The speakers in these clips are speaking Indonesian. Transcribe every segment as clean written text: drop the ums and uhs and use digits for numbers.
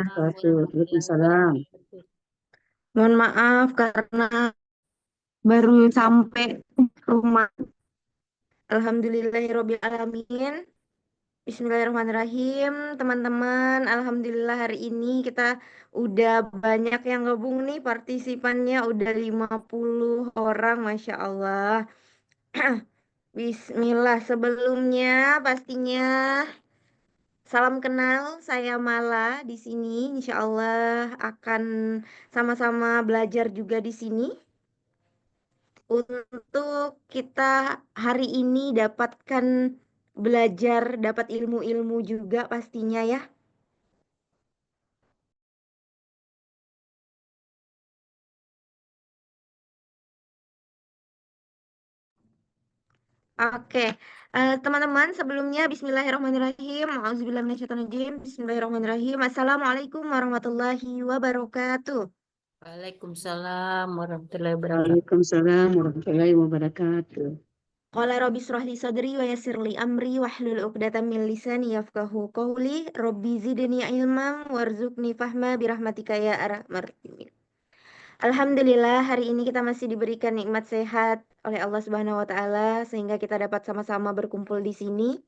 Waalaikumsalam wabarakatuh. warahmatullahi Waalaikumsalam. wabarakatuh. Mohon maaf karena baru sampai rumah. Alhamdulillahirobbil alamin. Bismillahirrahmanirrahim. Teman-teman, alhamdulillah hari ini kita udah banyak yang gabung nih partisipannya udah 50 orang, Masya Allah. Bismillah. Sebelumnya pastinya salam kenal, saya Mala di sini. Insya Allah akan sama-sama belajar juga di sini. Untuk kita hari ini dapatkan belajar, dapat ilmu-ilmu juga pastinya ya. Oke, teman-teman sebelumnya Bismillahirrahmanirrahim. Auzubillahiminasyaitonirrajim. Bismillahirrahmanirrahim. Assalamualaikum warahmatullahi wabarakatuh. Waalaikumsalam warahmatullahi wabarakatuh. Waalaikumsalam warahmatullahi wabarakatuh. Qala rabbi shrah li sadri wa yassir li amri wahlul 'uqdatam min lisani yafqahu qawli. Rabbi zidni ilman warzuqni fahma birahmatika ya arhamar rahimin. Alhamdulillah hari ini kita masih diberikan nikmat sehat oleh Allah Subhanahu wa taala sehingga kita dapat sama-sama berkumpul di sini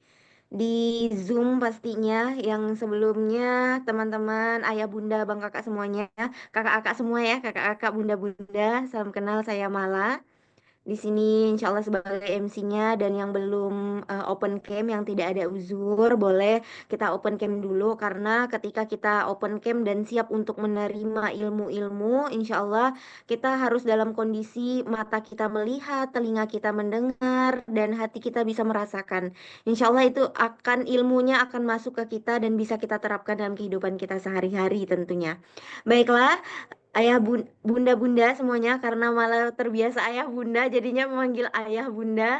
di Zoom pastinya yang sebelumnya teman-teman ayah bunda bang kakak semuanya kakak-kakak semua ya kakak-kakak bunda-bunda salam kenal saya Mala di sini insya Allah sebagai MC-nya dan yang belum open cam yang tidak ada uzur boleh kita open cam dulu karena ketika kita open cam dan siap untuk menerima ilmu-ilmu insya Allah kita harus dalam kondisi mata kita melihat, telinga kita mendengar dan hati kita bisa merasakan. Insya Allah itu akan ilmunya akan masuk ke kita dan bisa kita terapkan dalam kehidupan kita sehari-hari tentunya. Baiklah, bunda-bunda semuanya karena malah terbiasa ayah bunda jadinya memanggil ayah bunda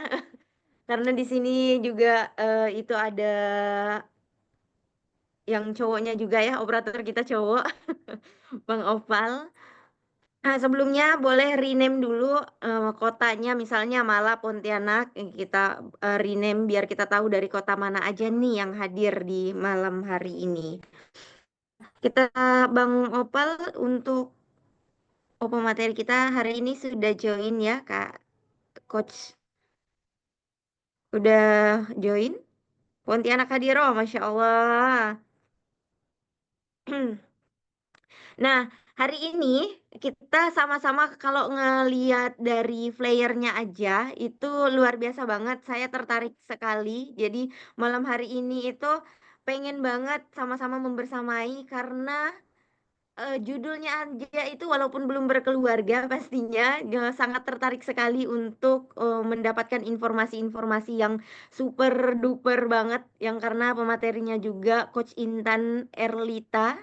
karena di sini juga itu ada yang cowoknya juga ya operator kita cowok Bang Opal. Nah, sebelumnya boleh rename dulu kotanya misalnya Malah Pontianak. Kita rename biar kita tahu dari kota mana aja nih yang hadir di malam hari ini. Kita Bang Opal untuk opo materi kita hari ini sudah join ya Kak Coach. Udah join? Pontianak Hadiro, Masya Allah. Nah, hari ini kita sama-sama kalau ngeliat dari flyernya aja itu luar biasa banget. Saya tertarik sekali. Jadi malam hari ini itu pengen banget sama-sama membersamai karena judulnya aja itu walaupun belum berkeluarga pastinya sangat tertarik sekali untuk mendapatkan informasi-informasi yang super duper banget yang karena pematerinya juga Coach Intan Erlita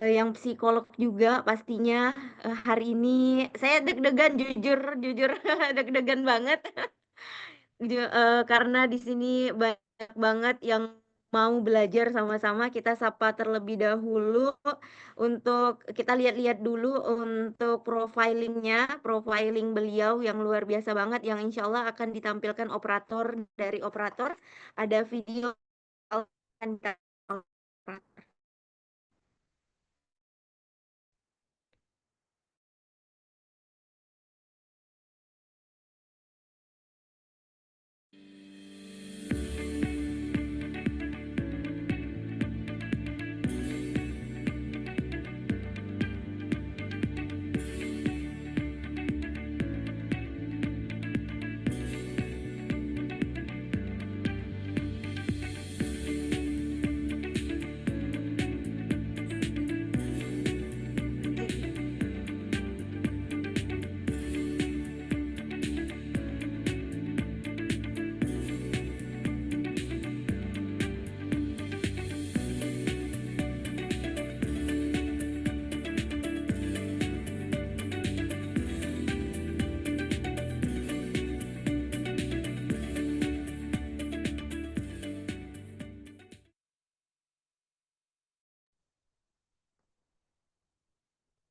yang psikolog juga pastinya hari ini saya deg-degan jujur jujur deg-degan banget karena di sini banyak banget yang mau belajar sama-sama. Kita sapa terlebih dahulu untuk kita lihat-lihat dulu untuk profiling beliau yang luar biasa banget, yang insya Allah akan ditampilkan operator dari operator. Ada video akan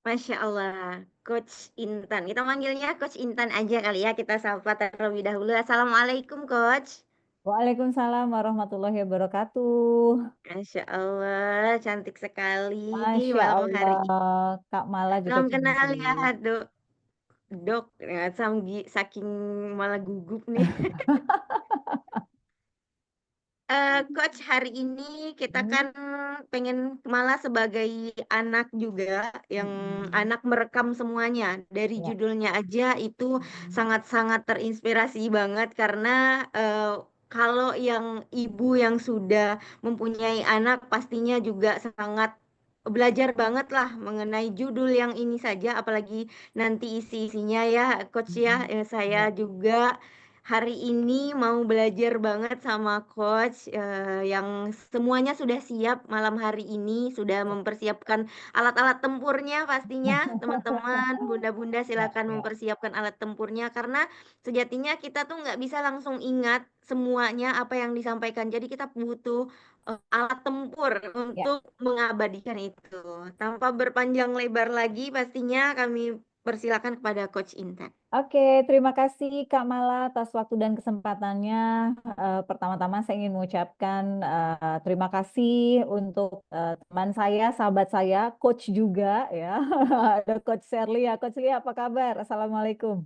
Masya Allah, Coach Intan. Kita manggilnya Coach Intan aja kali ya. Kita sapa terlebih dahulu. Assalamualaikum, Coach. Waalaikumsalam warahmatullahi wabarakatuh. Masya Allah, cantik sekali Masya malam hari ini. Allah, Kak Mala juga Salam kenal ya, cantik. dok. Dok, ya, saking malah gugup nih. Coach, hari ini kita Hmm, kan pengen malah sebagai anak juga yang anak merekam semuanya. Dari ya. judulnya aja itu sangat-sangat terinspirasi banget karena kalau yang ibu yang sudah mempunyai anak pastinya juga sangat belajar banget lah mengenai judul yang ini saja, apalagi nanti isi-isinya ya, Coach ya. Saya Ya. juga hari ini mau belajar banget sama coach yang semuanya sudah siap malam hari ini, sudah mempersiapkan alat-alat tempurnya pastinya. Teman-teman, bunda-bunda Ya, silakan ya. mempersiapkan alat tempurnya karena sejatinya kita tuh nggak bisa langsung ingat semuanya apa yang disampaikan. Jadi kita butuh alat tempur Ya. untuk mengabadikan itu. Tanpa berpanjang lebar lagi, pastinya kami persilakan kepada Coach Intan. Oke, terima kasih Kak Mala atas waktu dan kesempatannya. Pertama-tama saya ingin mengucapkan terima kasih untuk teman saya, sahabat saya, coach juga ya. Ada Coach Sherly ya. Coach Lia, apa kabar? Assalamualaikum.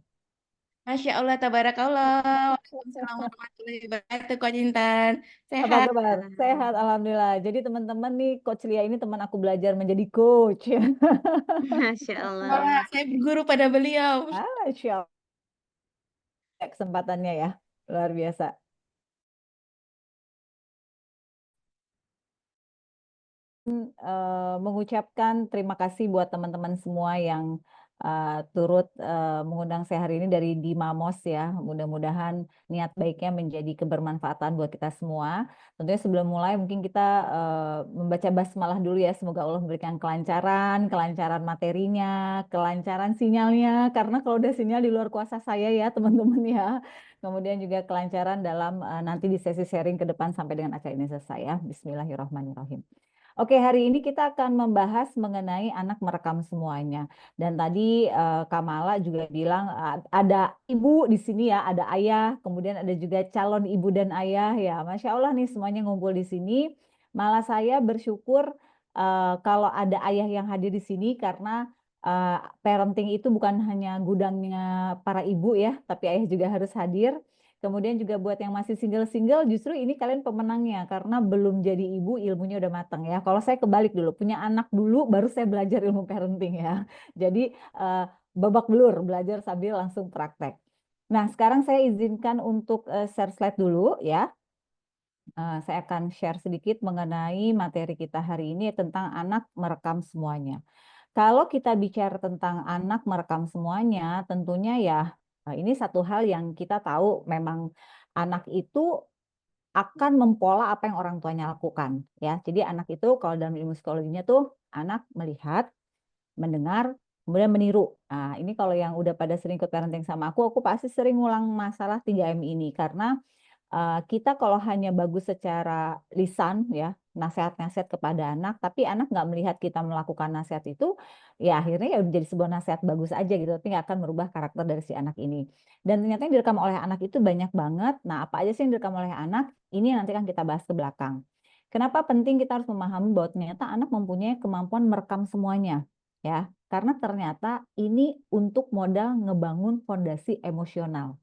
Masya Allah, tabarakallah. Waalaikumsalam warahmatullahi wabarakatuh, Coach Intan. Apa Sehat. kabar? Sehat, alhamdulillah. Jadi teman-teman nih, Coach Lia ini teman aku belajar menjadi coach. Masya Wah, Allah. saya berguru pada beliau. Masya Allah, kesempatannya ya, luar biasa. Mengucapkan terima kasih buat teman-teman semua yang turut mengundang saya hari ini dari Dimamos ya. Mudah-mudahan niat baiknya menjadi kebermanfaatan buat kita semua. Tentunya sebelum mulai mungkin kita membaca basmalah dulu ya. Semoga Allah memberikan kelancaran, kelancaran materinya, kelancaran sinyalnya. Karena kalau udah sinyal di luar kuasa saya ya teman-teman ya. Kemudian juga kelancaran dalam nanti di sesi sharing ke depan sampai dengan acara ini selesai ya. Bismillahirrahmanirrahim. Oke, hari ini kita akan membahas mengenai anak merekam semuanya. Dan tadi Kamala juga bilang ada ibu di sini ya, ada ayah, kemudian ada juga calon ibu dan ayah ya. Masya Allah nih semuanya ngumpul di sini. Malah saya bersyukur kalau ada ayah yang hadir di sini karena parenting itu bukan hanya gudangnya para ibu ya, tapi ayah juga harus hadir. Kemudian juga buat yang masih single-single, justru ini kalian pemenangnya karena belum jadi ibu ilmunya udah matang ya. Kalau saya kebalik dulu, punya anak dulu baru saya belajar ilmu parenting ya. Jadi babak belur, belajar sambil langsung praktek. Nah, sekarang saya izinkan untuk share slide dulu ya. Saya akan share sedikit mengenai materi kita hari ini tentang anak merekam semuanya. Kalau kita bicara tentang anak merekam semuanya, tentunya ya ini satu hal yang kita tahu memang anak itu akan mempola apa yang orang tuanya lakukan ya. Jadi anak itu kalau dalam ilmu psikologinya tuh anak melihat, mendengar, kemudian meniru. Nah, ini kalau yang udah pada sering ikut parenting sama aku pasti sering ngulang masalah 3M ini karena kita kalau hanya bagus secara lisan ya, nasihat-nasihat kepada anak, tapi anak nggak melihat kita melakukan nasihat itu, ya akhirnya ya jadi sebuah nasihat bagus aja gitu, tapi nggak akan merubah karakter dari si anak ini. Dan ternyata yang direkam oleh anak itu banyak banget. Nah, apa aja sih yang direkam oleh anak? Ini nanti kan kita bahas ke belakang. Kenapa penting kita harus memahami bahwa ternyata anak mempunyai kemampuan merekam semuanya, ya? Karena ternyata ini untuk modal ngebangun fondasi emosional.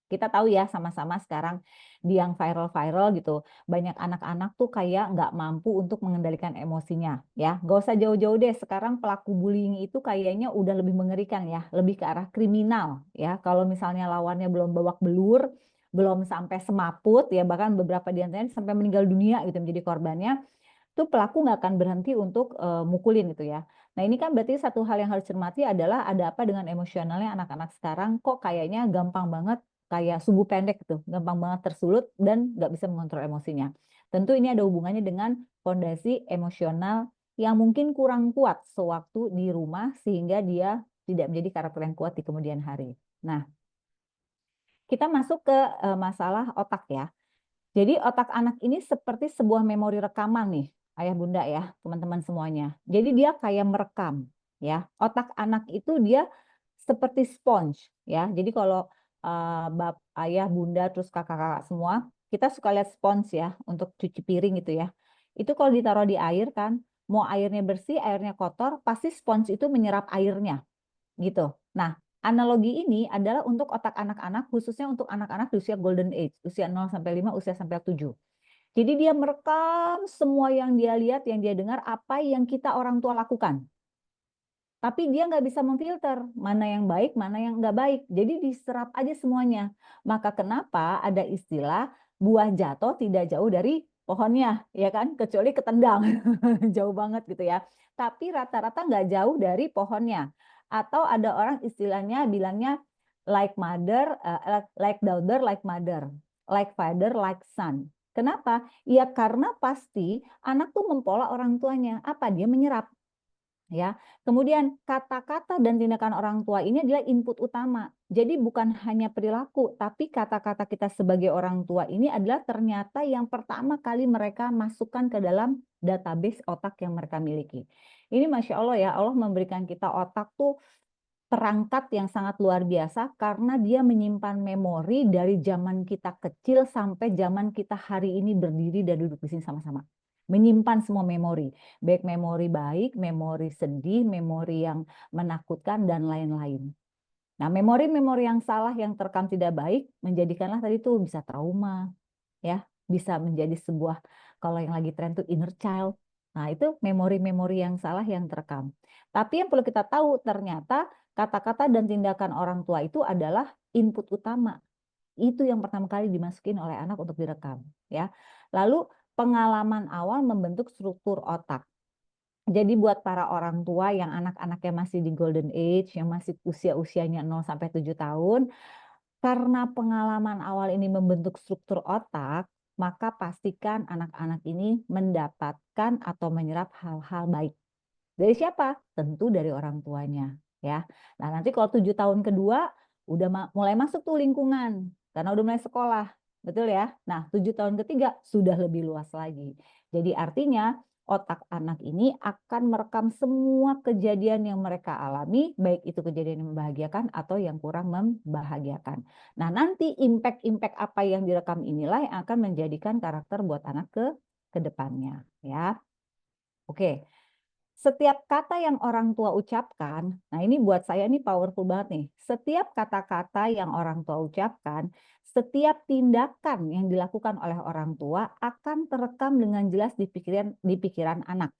Kita tahu ya sama-sama sekarang di yang viral-viral gitu, banyak anak-anak tuh kayak nggak mampu untuk mengendalikan emosinya ya. Gak usah jauh-jauh deh, sekarang pelaku bullying itu kayaknya udah lebih mengerikan ya, lebih ke arah kriminal ya. Kalau misalnya lawannya belum babak belur, belum sampai semaput ya, bahkan beberapa di antaranya sampai meninggal dunia gitu menjadi korbannya, tuh pelaku nggak akan berhenti untuk mukulin gitu ya. Nah ini kan berarti satu hal yang harus cermati adalah ada apa dengan emosionalnya anak-anak sekarang kok kayaknya gampang banget kayak sumbu pendek gitu, gampang banget tersulut dan nggak bisa mengontrol emosinya. Tentu ini ada hubungannya dengan fondasi emosional yang mungkin kurang kuat sewaktu di rumah sehingga dia tidak menjadi karakter yang kuat di kemudian hari. Nah, kita masuk ke masalah otak ya. Jadi otak anak ini seperti sebuah memori rekaman nih, ayah bunda ya, teman-teman semuanya. Jadi dia kayak merekam ya. Otak anak itu dia seperti sponge ya. Jadi kalau ayah, bunda, terus kakak-kakak semua, kita suka lihat spons ya untuk cuci piring gitu ya. Itu kalau ditaruh di air kan, mau airnya bersih, airnya kotor, pasti spons itu menyerap airnya gitu. Nah, analogi ini adalah untuk otak anak-anak, khususnya untuk anak-anak di usia golden age, usia 0 sampai 5, usia sampai 7. Jadi dia merekam semua yang dia lihat, yang dia dengar, apa yang kita orang tua lakukan. Tapi dia nggak bisa memfilter mana yang baik, mana yang nggak baik. Jadi diserap aja semuanya. Maka kenapa ada istilah buah jatuh tidak jauh dari pohonnya, ya kan? Kecuali ketendang, jauh banget gitu ya. Tapi rata-rata nggak jauh dari pohonnya. Atau ada orang istilahnya bilangnya like mother, like daughter, like mother, like father, like son. Kenapa? Ya karena pasti anak tuh mempola orang tuanya. Apa? Dia menyerap. Ya, kemudian kata-kata dan tindakan orang tua ini adalah input utama. Jadi bukan hanya perilaku, tapi kata-kata kita sebagai orang tua ini adalah ternyata yang pertama kali mereka masukkan ke dalam database otak yang mereka miliki. Ini Masya Allah ya, Allah memberikan kita otak tuh perangkat yang sangat luar biasa karena dia menyimpan memori dari zaman kita kecil sampai zaman kita hari ini berdiri dan duduk di sini sama-sama. Menyimpan semua memori, baik memori baik, memori sedih, memori yang menakutkan, dan lain-lain. Nah, memori-memori yang salah, yang terekam tidak baik, menjadikanlah tadi tuh bisa trauma, ya, bisa menjadi sebuah, kalau yang lagi tren tuh inner child. Nah, itu memori-memori yang salah yang terekam. Tapi yang perlu kita tahu, ternyata kata-kata dan tindakan orang tua itu adalah input utama. Itu yang pertama kali dimasukin oleh anak untuk direkam, ya. Lalu pengalaman awal membentuk struktur otak. Jadi buat para orang tua yang anak-anaknya masih di golden age, yang masih usia-usianya 0 sampai 7 tahun, karena pengalaman awal ini membentuk struktur otak, maka pastikan anak-anak ini mendapatkan atau menyerap hal-hal baik. Dari siapa? Tentu dari orang tuanya, ya. Nah, nanti kalau 7 tahun kedua udah mulai masuk tuh lingkungan karena udah mulai sekolah. Betul ya? Nah, 7 tahun ketiga sudah lebih luas lagi. Jadi artinya otak anak ini akan merekam semua kejadian yang mereka alami, baik itu kejadian yang membahagiakan atau yang kurang membahagiakan. Nah, nanti impact-impact apa yang direkam inilah yang akan menjadikan karakter buat anak ke depannya, ya. Oke. Setiap kata yang orang tua ucapkan, nah ini buat saya ini powerful banget nih. Setiap kata-kata yang orang tua ucapkan, setiap tindakan yang dilakukan oleh orang tua akan terekam dengan jelas di pikiran anak.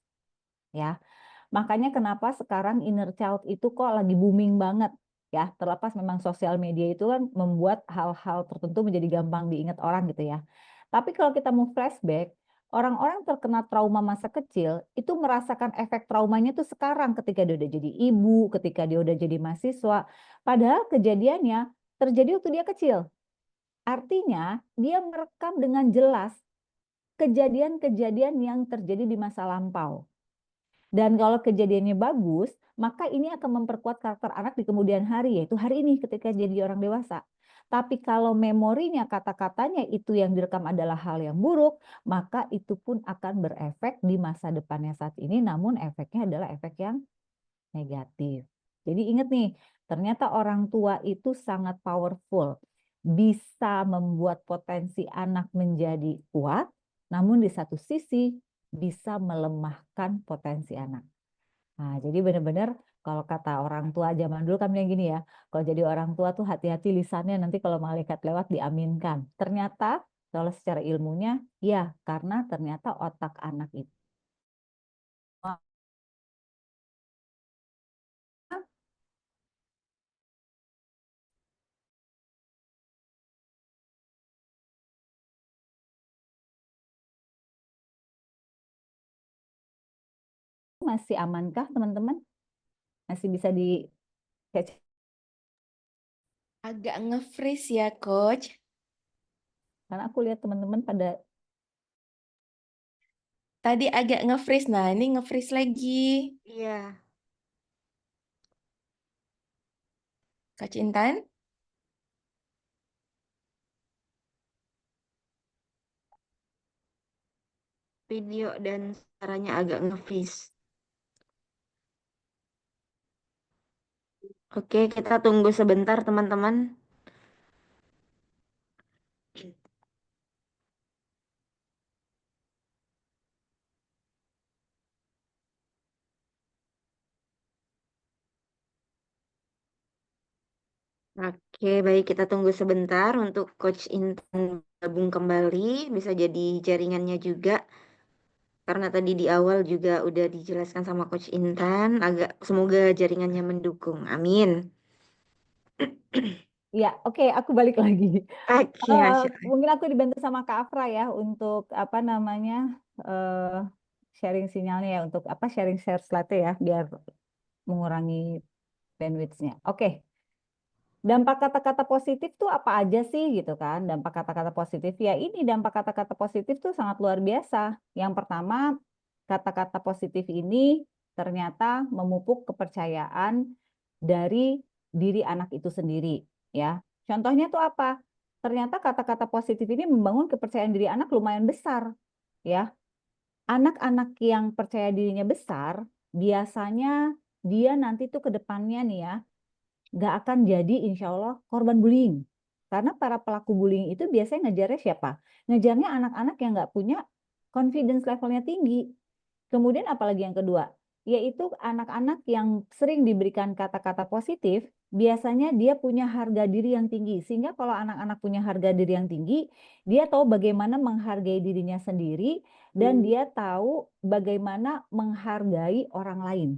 Ya, makanya kenapa sekarang inner child itu kok lagi booming banget. Ya, terlepas memang sosial media itu kan membuat hal-hal tertentu menjadi gampang diingat orang gitu ya. Tapi kalau kita mau flashback, orang-orang terkena trauma masa kecil itu merasakan efek traumanya tuh sekarang ketika dia udah jadi ibu, ketika dia udah jadi mahasiswa. Padahal kejadiannya terjadi waktu dia kecil. Artinya dia merekam dengan jelas kejadian-kejadian yang terjadi di masa lampau. Dan kalau kejadiannya bagus, maka ini akan memperkuat karakter anak di kemudian hari, yaitu hari ini ketika jadi orang dewasa. Tapi kalau memorinya, kata-katanya itu yang direkam adalah hal yang buruk, maka itu pun akan berefek di masa depannya saat ini, namun efeknya adalah efek yang negatif. Jadi ingat nih, ternyata orang tua itu sangat powerful. Bisa membuat potensi anak menjadi kuat, namun di satu sisi bisa melemahkan potensi anak. Nah, jadi benar-benar kalau kata orang tua zaman dulu kan bilang gini ya, kalau jadi orang tua tuh hati-hati lisannya nanti kalau malaikat lewat diaminkan. Ternyata kalau secara ilmunya, ya karena ternyata otak anak itu masih amankah teman-teman? Masih bisa di catch? Agak nge-freeze ya, Coach. Karena aku lihat teman-teman pada Tadi agak nge-freeze. Nah, ini nge-freeze lagi. Iya. Kak Cintan? Video dan suaranya agak nge-freeze. Oke, kita tunggu sebentar teman-teman. Oke, baik, kita tunggu sebentar untuk Coach Intan gabung kembali. Bisa jadi jaringannya juga. Karena tadi di awal juga udah dijelaskan sama Coach Intan, agak semoga jaringannya mendukung. Amin. Ya, oke, aku balik lagi. Oke, Masya Allah. Mungkin aku dibantu sama Kak Afra ya untuk apa namanya sharing sinyalnya ya untuk apa share slide ya biar mengurangi bandwidth-nya. Oke, dampak kata-kata positif tuh apa aja sih gitu kan? Dampak kata-kata positif ya ini dampak kata-kata positif tuh sangat luar biasa. Yang pertama, kata-kata positif ini ternyata memupuk kepercayaan dari diri anak itu sendiri ya. Contohnya tuh apa? Ternyata kata-kata positif ini membangun kepercayaan diri anak lumayan besar ya. Anak-anak yang percaya dirinya besar biasanya dia nanti tuh ke depannya nih ya nggak akan jadi insya Allah korban bullying. Karena para pelaku bullying itu biasanya ngejarnya siapa? Ngejarnya anak-anak yang nggak punya confidence levelnya tinggi. Kemudian apalagi yang kedua? Yaitu anak-anak yang sering diberikan kata-kata positif, biasanya dia punya harga diri yang tinggi. Sehingga kalau anak-anak punya harga diri yang tinggi, dia tahu bagaimana menghargai dirinya sendiri dan dia tahu bagaimana menghargai orang lain.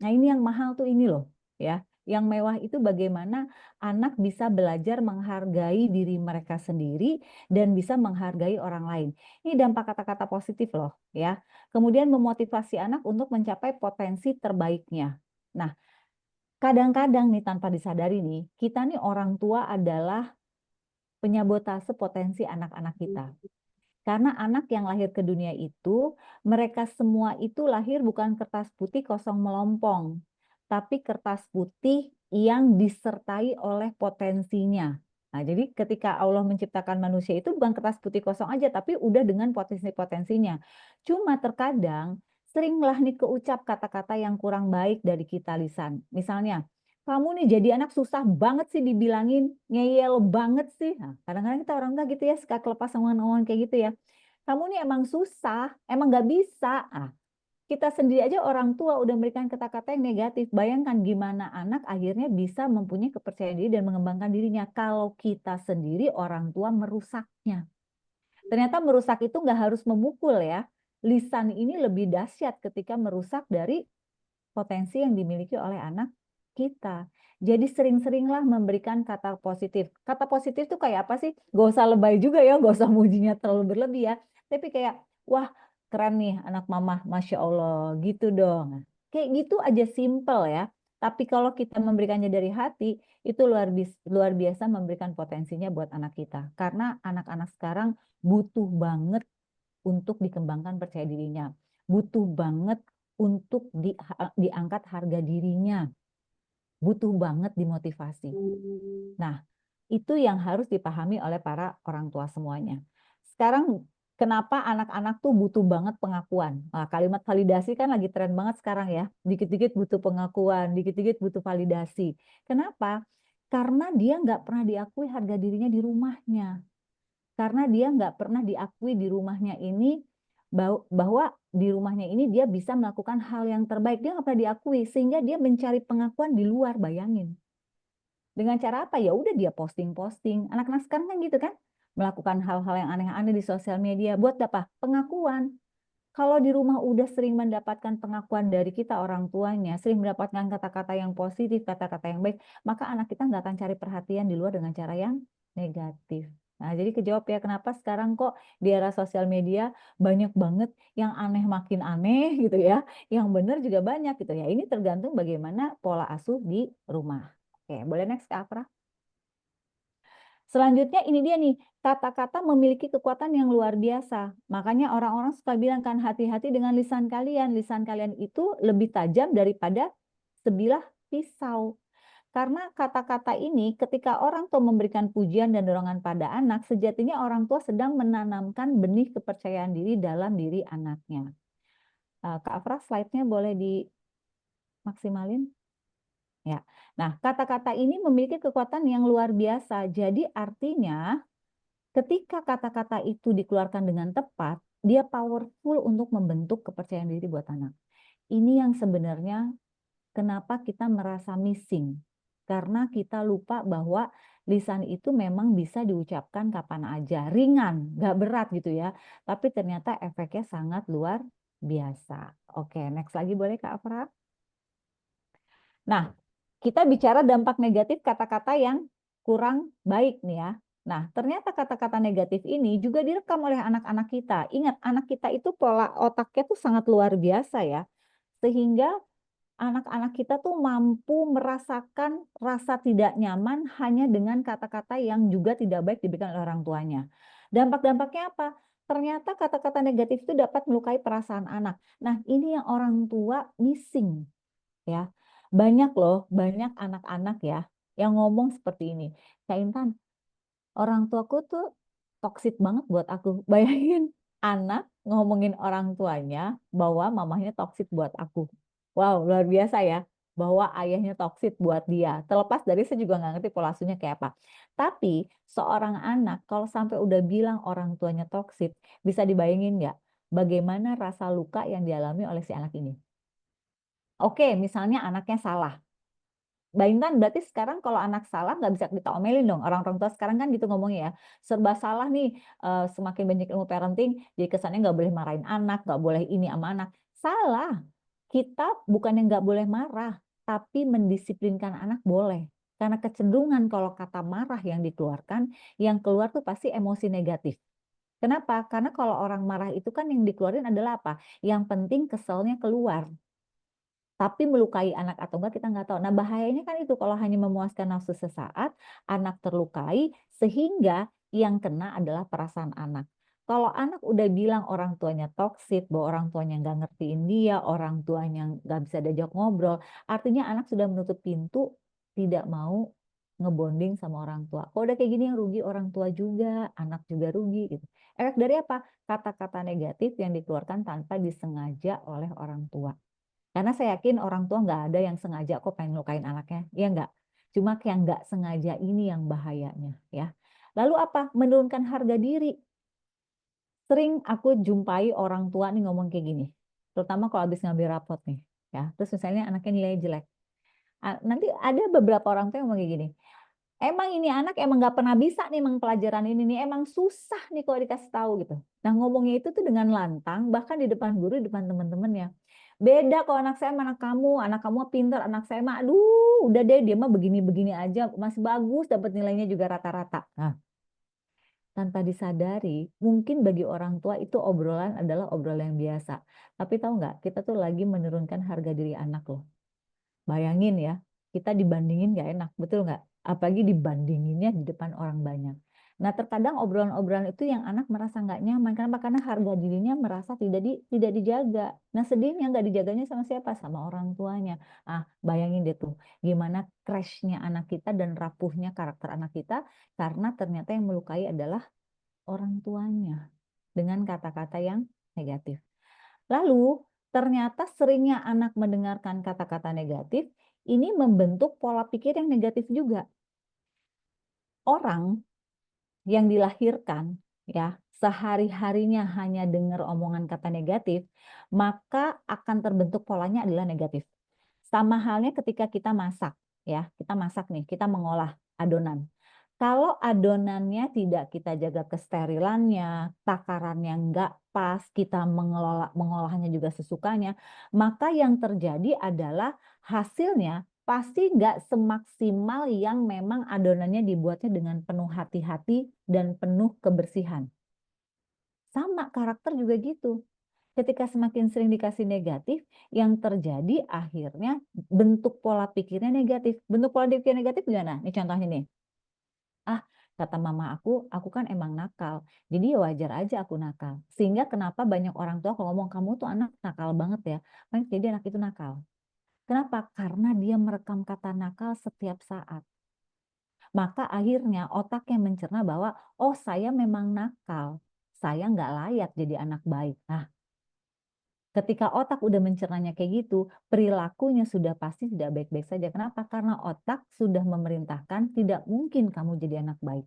Nah, ini yang mahal tuh ini loh, ya. Yang mewah itu bagaimana anak bisa belajar menghargai diri mereka sendiri dan bisa menghargai orang lain. Ini dampak kata-kata positif loh, ya. Kemudian memotivasi anak untuk mencapai potensi terbaiknya. Nah, kadang-kadang nih tanpa disadari nih, kita nih orang tua adalah penyabotase potensi anak-anak kita. Karena anak yang lahir ke dunia itu, mereka semua itu lahir bukan kertas putih kosong melompong, tapi kertas putih yang disertai oleh potensinya. Nah, jadi ketika Allah menciptakan manusia itu bukan kertas putih kosong aja, tapi udah dengan potensi-potensinya. Cuma terkadang seringlah nih keucap kata-kata yang kurang baik dari kita lisan. Misalnya, kamu nih jadi anak susah banget sih dibilangin, ngeyel banget sih. Nah, kadang-kadang kita orang tua gitu ya, suka kelepas omongan-omongan kayak gitu ya. Kamu nih emang susah, emang gak bisa. Ah, kita sendiri aja orang tua udah memberikan kata-kata yang negatif. Bayangkan gimana anak akhirnya bisa mempunyai kepercayaan diri dan mengembangkan dirinya kalau kita sendiri orang tua merusaknya. Ternyata merusak itu nggak harus memukul ya. Lisan ini lebih dahsyat ketika merusak dari potensi yang dimiliki oleh anak kita. Jadi sering-seringlah memberikan kata positif. Kata positif tuh kayak apa sih? Gak usah lebay juga ya, gak usah mujinya terlalu berlebih ya. Tapi kayak, wah keren nih anak mama, Masya Allah, gitu dong. Kayak gitu aja simple ya. Tapi kalau kita memberikannya dari hati, itu luar biasa memberikan potensinya buat anak kita. Karena anak-anak sekarang butuh banget untuk dikembangkan percaya dirinya. Butuh banget untuk diangkat harga dirinya. Butuh banget dimotivasi. Nah, itu yang harus dipahami oleh para orang tua semuanya. Sekarang kenapa anak-anak tuh butuh banget pengakuan? Nah, kalimat validasi kan lagi tren banget sekarang ya. Dikit-dikit butuh pengakuan, dikit-dikit butuh validasi. Kenapa? Karena dia nggak pernah diakui harga dirinya di rumahnya. Karena dia nggak pernah diakui di rumahnya ini bahwa di rumahnya ini dia bisa melakukan hal yang terbaik. Dia nggak pernah diakui sehingga dia mencari pengakuan di luar, bayangin. Dengan cara apa? Ya udah dia posting-posting. Anak-anak sekarang kan gitu kan, melakukan hal-hal yang aneh-aneh di sosial media buat apa? Pengakuan. Kalau di rumah udah sering mendapatkan pengakuan dari kita orang tuanya, sering mendapatkan kata-kata yang positif, kata-kata yang baik, maka anak kita nggak akan cari perhatian di luar dengan cara yang negatif. Nah, jadi kejawab ya kenapa sekarang kok di era sosial media banyak banget yang aneh makin aneh gitu ya, yang benar juga banyak gitu ya. Ini tergantung bagaimana pola asuh di rumah. Oke, boleh next Kak Afra? Selanjutnya ini dia nih, kata-kata memiliki kekuatan yang luar biasa. Makanya orang-orang suka bilang kan hati-hati dengan lisan kalian. Lisan kalian itu lebih tajam daripada sebilah pisau. Karena kata-kata ini ketika orang tua memberikan pujian dan dorongan pada anak, sejatinya orang tua sedang menanamkan benih kepercayaan diri dalam diri anaknya. Kak Afra, slide-nya boleh dimaksimalin? Ya. Nah, kata-kata ini memiliki kekuatan yang luar biasa. Jadi artinya ketika kata-kata itu dikeluarkan dengan tepat, dia powerful untuk membentuk kepercayaan diri buat anak. Ini yang sebenarnya kenapa kita merasa missing. karena kita lupa bahwa lisan itu memang bisa diucapkan kapan aja, ringan, nggak berat gitu ya. Tapi ternyata efeknya sangat luar biasa. Oke, next lagi boleh Kak Afra? Nah, kita bicara dampak negatif kata-kata yang kurang baik nih ya. Nah, ternyata kata-kata negatif ini juga direkam oleh anak-anak kita. Ingat, anak kita itu pola otaknya tuh sangat luar biasa ya. Sehingga anak-anak kita tuh mampu merasakan rasa tidak nyaman hanya dengan kata-kata yang juga tidak baik diberikan oleh orang tuanya. Dampak-dampaknya apa? Ternyata kata-kata negatif itu dapat melukai perasaan anak. Nah, ini yang orang tua missing ya. Banyak loh, banyak anak-anak ya yang ngomong seperti ini. Kak Intan, orang tuaku tuh toksik banget buat aku. Bayangin anak ngomongin orang tuanya bahwa mamahnya toksik buat aku. Wow, luar biasa ya. Bahwa ayahnya toksik buat dia. Terlepas dari saya juga nggak ngerti pola asuhnya kayak apa. Tapi seorang anak kalau sampai udah bilang orang tuanya toksik, bisa dibayangin nggak bagaimana rasa luka yang dialami oleh si anak ini? Oke, misalnya anaknya salah. Mbak Intan, berarti sekarang kalau anak salah nggak bisa kita omelin dong. Orang-orang tua sekarang kan gitu ngomongnya ya. Serba salah nih, semakin banyak ilmu parenting, jadi kesannya nggak boleh marahin anak, nggak boleh ini sama anak. Salah. Kita bukannya nggak boleh marah, tapi mendisiplinkan anak boleh. Karena kecenderungan kalau kata marah yang dikeluarkan, yang keluar tuh pasti emosi negatif. Kenapa? Karena kalau orang marah itu kan yang dikeluarin adalah apa? Yang penting keselnya keluar. Tapi melukai anak atau enggak kita nggak tahu. Nah bahayanya kan itu kalau hanya memuaskan nafsu sesaat, anak terlukai sehingga yang kena adalah perasaan anak. Kalau anak udah bilang orang tuanya toksik, bahwa orang tuanya nggak ngertiin dia, orang tuanya nggak bisa diajak ngobrol, artinya anak sudah menutup pintu, tidak mau ngebonding sama orang tua. Kalau udah kayak gini yang rugi orang tua juga, anak juga rugi gitu. Efek dari apa? Kata-kata negatif yang dikeluarkan tanpa disengaja oleh orang tua. Karena saya yakin orang tua nggak ada yang sengaja kok pengen lukain anaknya, ya nggak. Cuma yang nggak sengaja ini yang bahayanya, ya. Lalu apa? Menurunkan harga diri. Sering aku jumpai orang tua nih ngomong kayak gini, terutama kalau habis ngambil rapot nih, ya. Terus misalnya anaknya nilai jelek. Nanti ada beberapa orang tua yang ngomong kayak gini, emang ini anak emang nggak pernah bisa nih emang pelajaran ini nih, emang susah nih kalau dikasih tahu gitu. Nah ngomongnya itu tuh dengan lantang, bahkan di depan guru, di depan teman-temannya. Beda kalau anak saya sama anak kamu pintar, anak saya mah aduh udah deh dia mah begini-begini aja, masih bagus dapat nilainya juga rata-rata. Nah, tanpa disadari, mungkin bagi orang tua itu obrolan adalah obrolan yang biasa. Tapi tahu nggak, kita tuh lagi menurunkan harga diri anak loh. Bayangin ya, kita dibandingin nggak enak, betul nggak? Apalagi dibandinginnya di depan orang banyak. Nah, terkadang obrolan-obrolan itu yang anak merasa nggak nyaman. Kenapa? Karena harga dirinya merasa tidak dijaga. Nah, sedihnya nggak dijaganya sama siapa? Sama orang tuanya. Bayangin deh tuh, gimana crashnya anak kita dan rapuhnya karakter anak kita, karena ternyata yang melukai adalah orang tuanya dengan kata-kata yang negatif. Lalu, ternyata seringnya anak mendengarkan kata-kata negatif, ini membentuk pola pikir yang negatif juga. Orang yang dilahirkan, ya, sehari-harinya hanya dengar omongan kata negatif, maka akan terbentuk polanya adalah negatif. Sama halnya ketika kita masak, ya, kita masak nih, kita mengolah adonan. Kalau adonannya tidak kita jaga kesterilannya, takarannya nggak pas, kita mengolahnya juga sesukanya, maka yang terjadi adalah hasilnya pasti nggak semaksimal yang memang adonannya dibuatnya dengan penuh hati-hati dan penuh kebersihan. Sama karakter juga gitu. Ketika semakin sering dikasih negatif, yang terjadi akhirnya bentuk pola pikirnya negatif. Bentuk pola pikir negatif gimana? Ini contohnya nih. Kata mama aku kan emang nakal. Jadi ya wajar aja aku nakal. Sehingga kenapa banyak orang tua kalau ngomong, kamu tuh anak nakal banget ya. Jadi anak itu nakal. Kenapa? Karena dia merekam kata nakal setiap saat. Maka akhirnya otaknya mencerna bahwa, oh saya memang nakal. Saya nggak layak jadi anak baik. Nah, ketika otak udah mencernanya kayak gitu, perilakunya sudah pasti tidak baik-baik saja. Kenapa? Karena otak sudah memerintahkan tidak mungkin kamu jadi anak baik.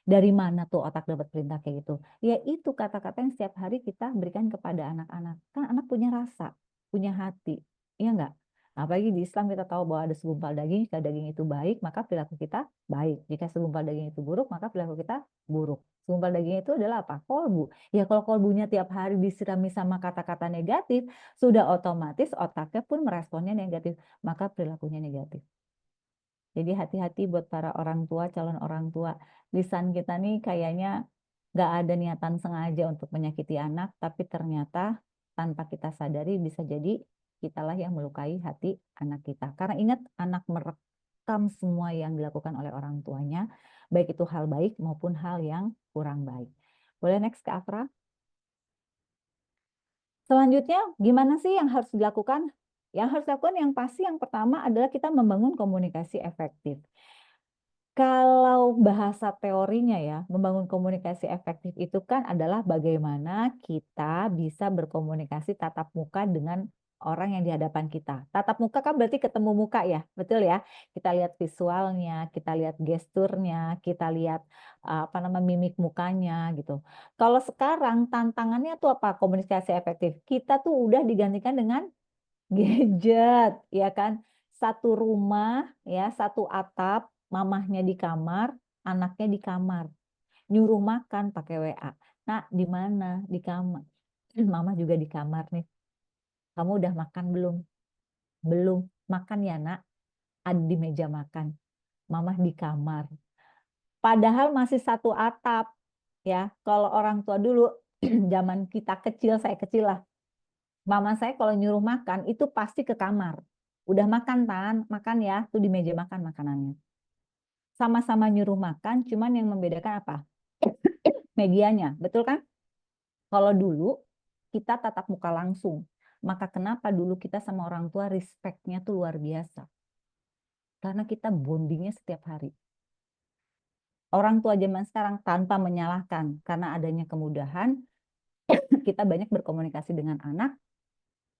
Dari mana tuh otak dapat perintah kayak gitu? Ya itu kata-kata yang setiap hari kita berikan kepada anak-anak. Kan anak punya rasa, punya hati. Iya enggak? Apalagi di Islam kita tahu bahwa ada segumpal daging, jika daging itu baik, maka perilaku kita baik. Jika segumpal daging itu buruk, maka perilaku kita buruk. Segumpal daging itu adalah apa? Kolbu. Ya kalau kolbunya tiap hari disirami sama kata-kata negatif, sudah otomatis otaknya pun meresponnya negatif, maka perilakunya negatif. Jadi hati-hati buat para orang tua, calon orang tua. Lisan kita nih kayaknya nggak ada niatan sengaja untuk menyakiti anak, tapi ternyata tanpa kita sadari bisa jadi kitalah yang melukai hati anak kita. Karena ingat, anak merekam semua yang dilakukan oleh orang tuanya, baik itu hal baik maupun hal yang kurang baik. Boleh next ke Afra? Selanjutnya, gimana sih yang harus dilakukan? Yang harus dilakukan yang pasti yang pertama adalah kita membangun komunikasi efektif. Kalau bahasa teorinya ya, membangun komunikasi efektif itu kan adalah bagaimana kita bisa berkomunikasi tatap muka dengan orang yang di hadapan kita. Tatap muka kan berarti ketemu muka ya, betul ya? Kita lihat visualnya, kita lihat gesturnya, kita lihat mimik mukanya gitu. Kalau sekarang tantangannya tuh apa? Komunikasi efektif. Kita tuh udah digantikan dengan gadget, ya kan? Satu rumah, ya, satu atap, mamahnya di kamar, anaknya di kamar. Nyuruh makan pakai WA. Nah, di mana? Di kamar. Mama juga di kamar nih. Kamu udah makan belum? Belum. Makan ya, Nak. Ada di meja makan. Mama di kamar. Padahal masih satu atap, ya. Kalau orang tua dulu, zaman kita kecil, saya kecil lah. Mama saya kalau nyuruh makan itu pasti ke kamar. Udah makan Tan, makan ya, tuh di meja makan makanannya. Sama-sama nyuruh makan, cuman yang membedakan apa? Medianya, betul kan? Kalau dulu kita tatap muka langsung, maka kenapa dulu kita sama orang tua respect-nya tuh luar biasa? Karena kita bondingnya setiap hari. Orang tua zaman sekarang tanpa menyalahkan, karena adanya kemudahan, kita banyak berkomunikasi dengan anak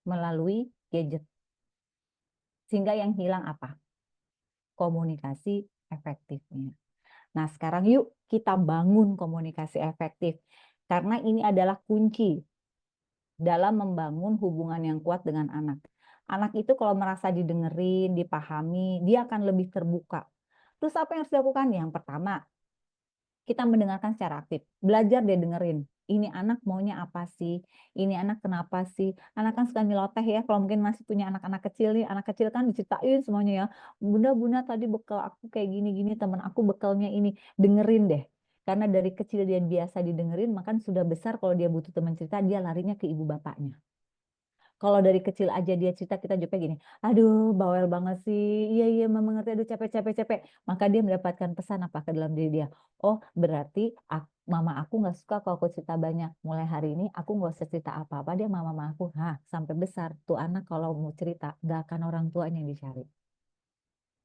melalui gadget. Sehingga yang hilang apa? Komunikasi efektifnya. Nah, sekarang yuk kita bangun komunikasi efektif. Karena ini adalah kunci dalam membangun hubungan yang kuat dengan anak. Anak itu kalau merasa didengerin, dipahami, dia akan lebih terbuka. Terus apa yang harus dilakukan? Yang pertama, kita mendengarkan secara aktif. Belajar deh dengerin. Ini anak maunya apa sih? Ini anak kenapa sih? Anak kan suka nyeloteh ya. Kalau mungkin masih punya anak-anak kecil nih, anak kecil kan diceritain semuanya ya. Bunda tadi bekal aku kayak gini-gini, teman aku bekalnya ini. Dengerin deh. Karena dari kecil dia biasa didengerin, maka sudah besar kalau dia butuh teman cerita, dia larinya ke ibu bapaknya. Kalau dari kecil aja dia cerita, kita jawabnya gini, aduh bawel banget sih, iya mama ngerti, aduh capek. Maka dia mendapatkan pesan apa ke dalam diri dia, oh berarti mama aku nggak suka kalau aku cerita banyak, mulai hari ini aku nggak usah cerita apa-apa dia mama aku. Sampai besar tuh anak kalau mau cerita nggak akan orang tuanya yang dicari.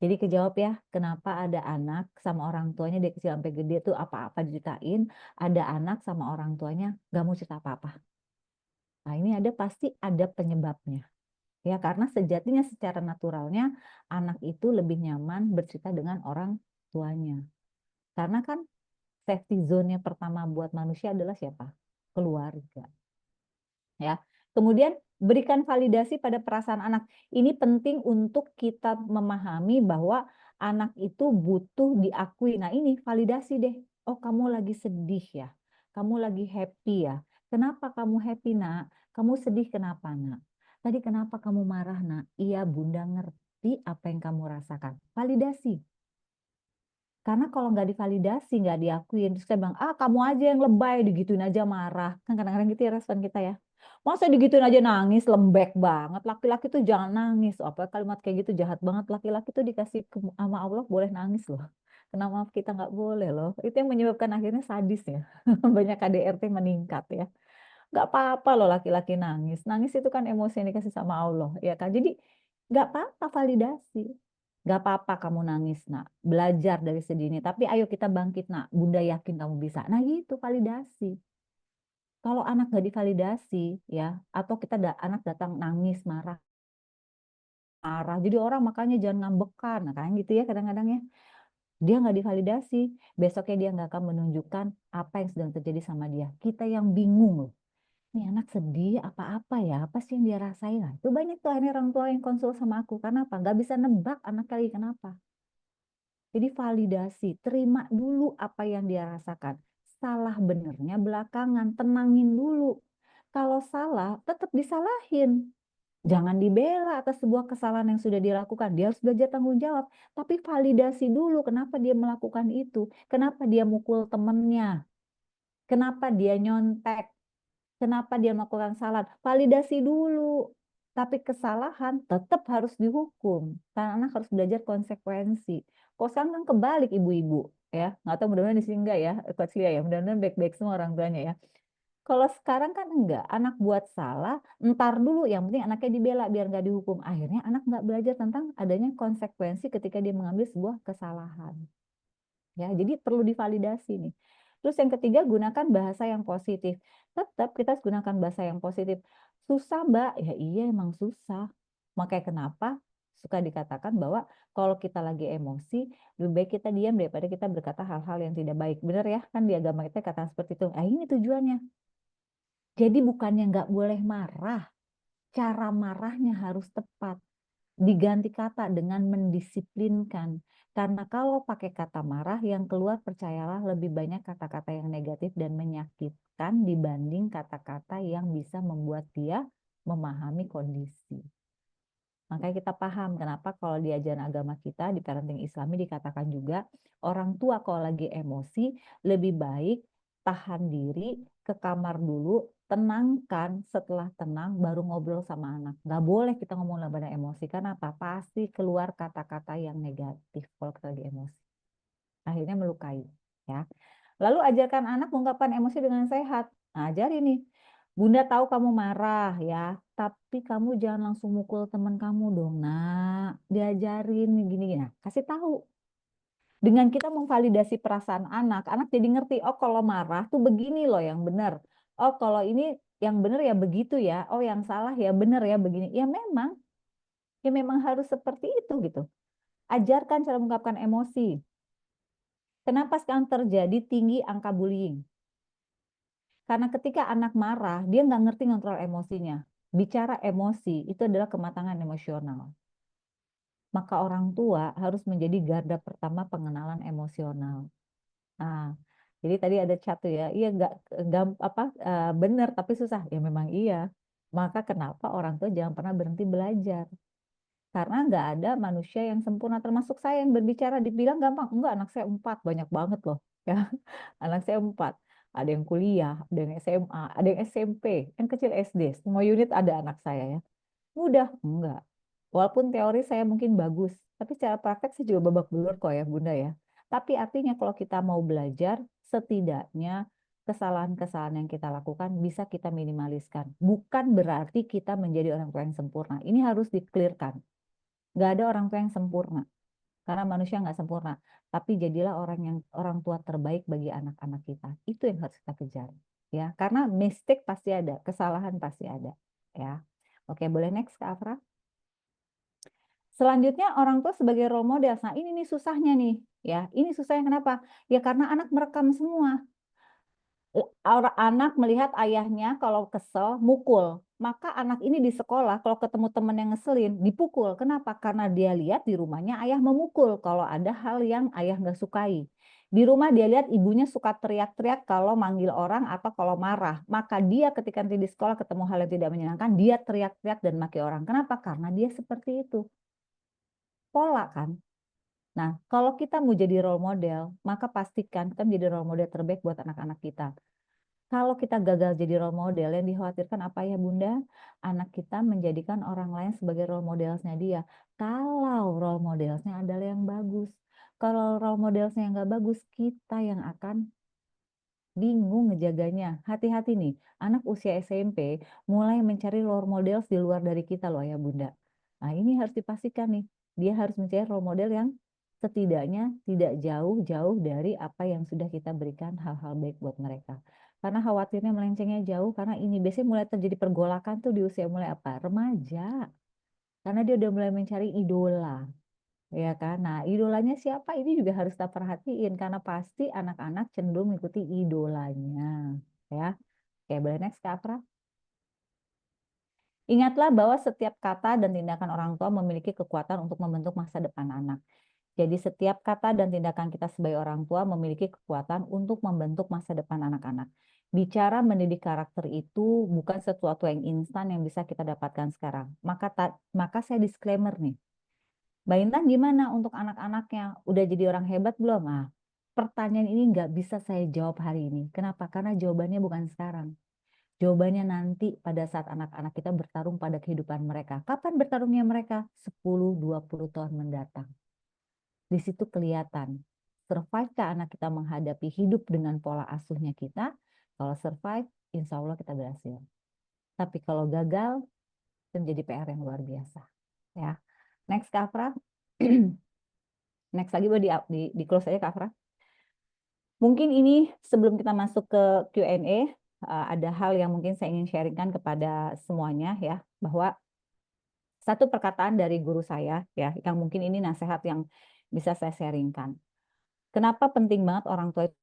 Jadi kejawab ya, kenapa ada anak sama orang tuanya dari kecil sampai gede tuh apa-apa diceritain, ada anak sama orang tuanya nggak mau cerita apa-apa. Nah, ini pasti ada penyebabnya. Ya, karena sejatinya secara naturalnya anak itu lebih nyaman bercerita dengan orang tuanya. Karena kan safety zone-nya pertama buat manusia adalah siapa? Keluarga. Ya. Kemudian berikan validasi pada perasaan anak. Ini penting untuk kita memahami bahwa anak itu butuh diakui. Nah, ini validasi deh. Oh, kamu lagi sedih ya. Kamu lagi happy ya. Kenapa kamu happy, Nak? Kamu sedih kenapa, Nak? Tadi kenapa kamu marah, Nak? Iya, Bunda ngerti apa yang kamu rasakan. Validasi. Karena kalau nggak divalidasi, nggak diakuin, terus kita bilang, kamu aja yang lebay, digituin aja marah. Kan kadang-kadang gitu ya respon kita ya. Masa digituin aja nangis, lembek banget. Laki-laki tuh jangan nangis. Apa kalimat kayak gitu jahat banget. Laki-laki tuh dikasih sama Allah boleh nangis loh. Kena maaf kita nggak boleh loh. Itu yang menyebabkan akhirnya sadis ya. Banyak KDRT meningkat ya. Nggak apa-apa loh laki-laki nangis. Nangis itu kan emosi yang dikasih sama Allah, ya kan? Jadi nggak apa-apa validasi. Nggak apa-apa kamu nangis, Nak. Belajar dari sedih ini. Tapi ayo kita bangkit, Nak. Bunda yakin kamu bisa. Nah gitu validasi. Kalau anak nggak divalidasi, ya, atau kita anak datang nangis, marah. Jadi orang makanya jangan ngambekan, nah, kan gitu ya kadang-kadang ya. Dia nggak divalidasi, besoknya dia nggak akan menunjukkan apa yang sedang terjadi sama dia. Kita yang bingung loh. Nih anak sedih apa-apa ya, apa sih yang dia rasain? Nah, itu banyak tuh akhirnya orang tua yang konsul sama aku. Karena apa? Nggak bisa nebak anak lagi kenapa. Jadi validasi, terima dulu apa yang dia rasakan. Salah benernya belakangan, tenangin dulu. Kalau salah, tetap disalahin. Jangan dibela atas sebuah kesalahan yang sudah dilakukan. Dia harus belajar tanggung jawab. Tapi validasi dulu kenapa dia melakukan itu. Kenapa dia mukul temennya. Kenapa dia nyontek. Kenapa dia melakukan kesalahan. Validasi dulu. Tapi kesalahan tetap harus dihukum. Karena anak harus belajar konsekuensi. Kok sekarang kan kebalik ibu-ibu. Ya, nggak tahu mudah-mudahan di sini enggak ya. Coach Lia ya, mudah-mudahan baik-baik semua orang tuanya ya. Kalau sekarang kan enggak, anak buat salah, entar dulu, yang penting anaknya dibela biar nggak dihukum. Akhirnya anak nggak belajar tentang adanya konsekuensi ketika dia mengambil sebuah kesalahan. Ya, jadi perlu divalidasi nih. Terus yang ketiga, gunakan bahasa yang positif. Tetap kita harus gunakan bahasa yang positif. Susah, Mbak. Ya iya emang susah. Makanya kenapa suka dikatakan bahwa kalau kita lagi emosi, lebih baik kita diam daripada kita berkata hal-hal yang tidak baik. Benar ya? Kan di agama kita kata seperti itu. Ah, ini tujuannya. Jadi bukannya nggak boleh marah, cara marahnya harus tepat. Diganti kata dengan mendisiplinkan. Karena kalau pakai kata marah, yang keluar percayalah lebih banyak kata-kata yang negatif dan menyakitkan dibanding kata-kata yang bisa membuat dia memahami kondisi. Makanya kita paham kenapa kalau di ajaran agama kita, di parenting Islami dikatakan juga, orang tua kalau lagi emosi, lebih baik tahan diri, ke kamar dulu, tenangkan, setelah tenang baru ngobrol sama anak. Nggak boleh kita ngomong dalam emosi, karena apa? Pasti keluar kata-kata yang negatif kalau kita lagi emosi. Akhirnya melukai. Ya. Lalu ajarkan anak mengungkapkan emosi dengan sehat. Nah, ajarin nih. Bunda tahu kamu marah ya, tapi kamu jangan langsung mukul teman kamu dong, nak. Diajarin gini-gini. Nah, kasih tahu. Dengan kita memvalidasi perasaan anak, anak jadi ngerti, oh kalau marah tuh begini loh yang benar. Oh kalau ini yang benar ya begitu ya. Oh yang salah ya benar ya begini. Ya memang harus seperti itu gitu. Ajarkan cara mengungkapkan emosi. Kenapa sekarang terjadi tinggi angka bullying? Karena ketika anak marah, dia nggak ngerti ngontrol emosinya. Bicara emosi, itu adalah kematangan emosional. Maka orang tua harus menjadi garda pertama pengenalan emosional. Nah, jadi tadi ada chat tuh ya, iya benar tapi susah. Ya memang iya. Maka kenapa orang tua jangan pernah berhenti belajar? Karena nggak ada manusia yang sempurna, termasuk saya yang berbicara dibilang gampang. Enggak, anak saya 4, banyak banget loh. Ya, anak saya 4. Ada yang kuliah, ada yang SMA, ada yang SMP, yang kecil SD. Semua unit ada anak saya ya. Mudah? Enggak. Walaupun teori saya mungkin bagus, tapi secara praktek saya juga babak belur kok ya Bunda ya. Tapi artinya kalau kita mau belajar, setidaknya kesalahan-kesalahan yang kita lakukan bisa kita minimaliskan. Bukan berarti kita menjadi orang tua yang sempurna. Ini harus di-clearkan. Nggak ada orang tua yang sempurna. Karena manusia nggak sempurna. Tapi jadilah orang tua terbaik bagi anak-anak kita. Itu yang harus kita kejar. Ya, karena mistake pasti ada, kesalahan pasti ada. Ya, oke, boleh next Kak Afra. Selanjutnya orang tua sebagai role model. Nah ini nih susahnya nih. Ya, ini susahnya kenapa? Ya karena anak merekam semua. Anak melihat ayahnya kalau kesel mukul. Maka anak ini di sekolah kalau ketemu teman yang ngeselin dipukul. Kenapa? Karena dia lihat di rumahnya ayah memukul kalau ada hal yang ayah nggak sukai. Di rumah dia lihat ibunya suka teriak-teriak kalau manggil orang atau kalau marah. Maka dia ketika nanti di sekolah ketemu hal yang tidak menyenangkan, dia teriak-teriak dan maki orang. Kenapa? Karena dia seperti itu. Pola kan. Nah, kalau kita mau jadi role model, maka pastikan kita menjadi role model terbaik buat anak-anak kita. Kalau kita gagal jadi role model, yang dikhawatirkan apa ya Bunda? Anak kita menjadikan orang lain sebagai role modelsnya dia. Kalau role modelsnya adalah yang bagus. Kalau role modelsnya yang nggak bagus, kita yang akan bingung ngejaganya. Hati-hati nih, anak usia SMP mulai mencari role model di luar dari kita loh ya Bunda. Nah ini harus dipastikan nih, dia harus mencari role model yang setidaknya tidak jauh-jauh dari apa yang sudah kita berikan hal-hal baik buat mereka. Karena khawatirnya melencengnya jauh, karena ini biasanya mulai terjadi pergolakan tuh di usia mulai apa? Remaja. Karena dia udah mulai mencari idola. Ya kan? Nah, idolanya siapa? Ini juga harus kita perhatiin karena pasti anak-anak cenderung mengikuti idolanya. Ya. Oke, boleh next Kak Afra? Ingatlah bahwa setiap kata dan tindakan orang tua memiliki kekuatan untuk membentuk masa depan anak. Jadi setiap kata dan tindakan kita sebagai orang tua memiliki kekuatan untuk membentuk masa depan anak-anak. Bicara mendidik karakter itu bukan sesuatu yang instan yang bisa kita dapatkan sekarang. Maka saya disclaimer nih. Mbak Intan gimana untuk anak-anaknya? Udah jadi orang hebat belum? Nah, pertanyaan ini nggak bisa saya jawab hari ini. Kenapa? Karena jawabannya bukan sekarang. Jawabannya nanti pada saat anak-anak kita bertarung pada kehidupan mereka. Kapan bertarungnya mereka? 10-20 tahun mendatang. Di situ kelihatan survive-kah anak kita menghadapi hidup dengan pola asuhnya kita. Kalau survive, insya Allah kita berhasil. Tapi kalau gagal, itu menjadi PR yang luar biasa. Ya, next Kak Afra. Next lagi boleh di close aja Kak Afra. Mungkin ini sebelum kita masuk ke Q&A, ada hal yang mungkin saya ingin sharingkan kepada semuanya ya, bahwa satu perkataan dari guru saya ya, yang mungkin ini nasihat yang bisa saya sharingkan. Kenapa penting banget orang tua itu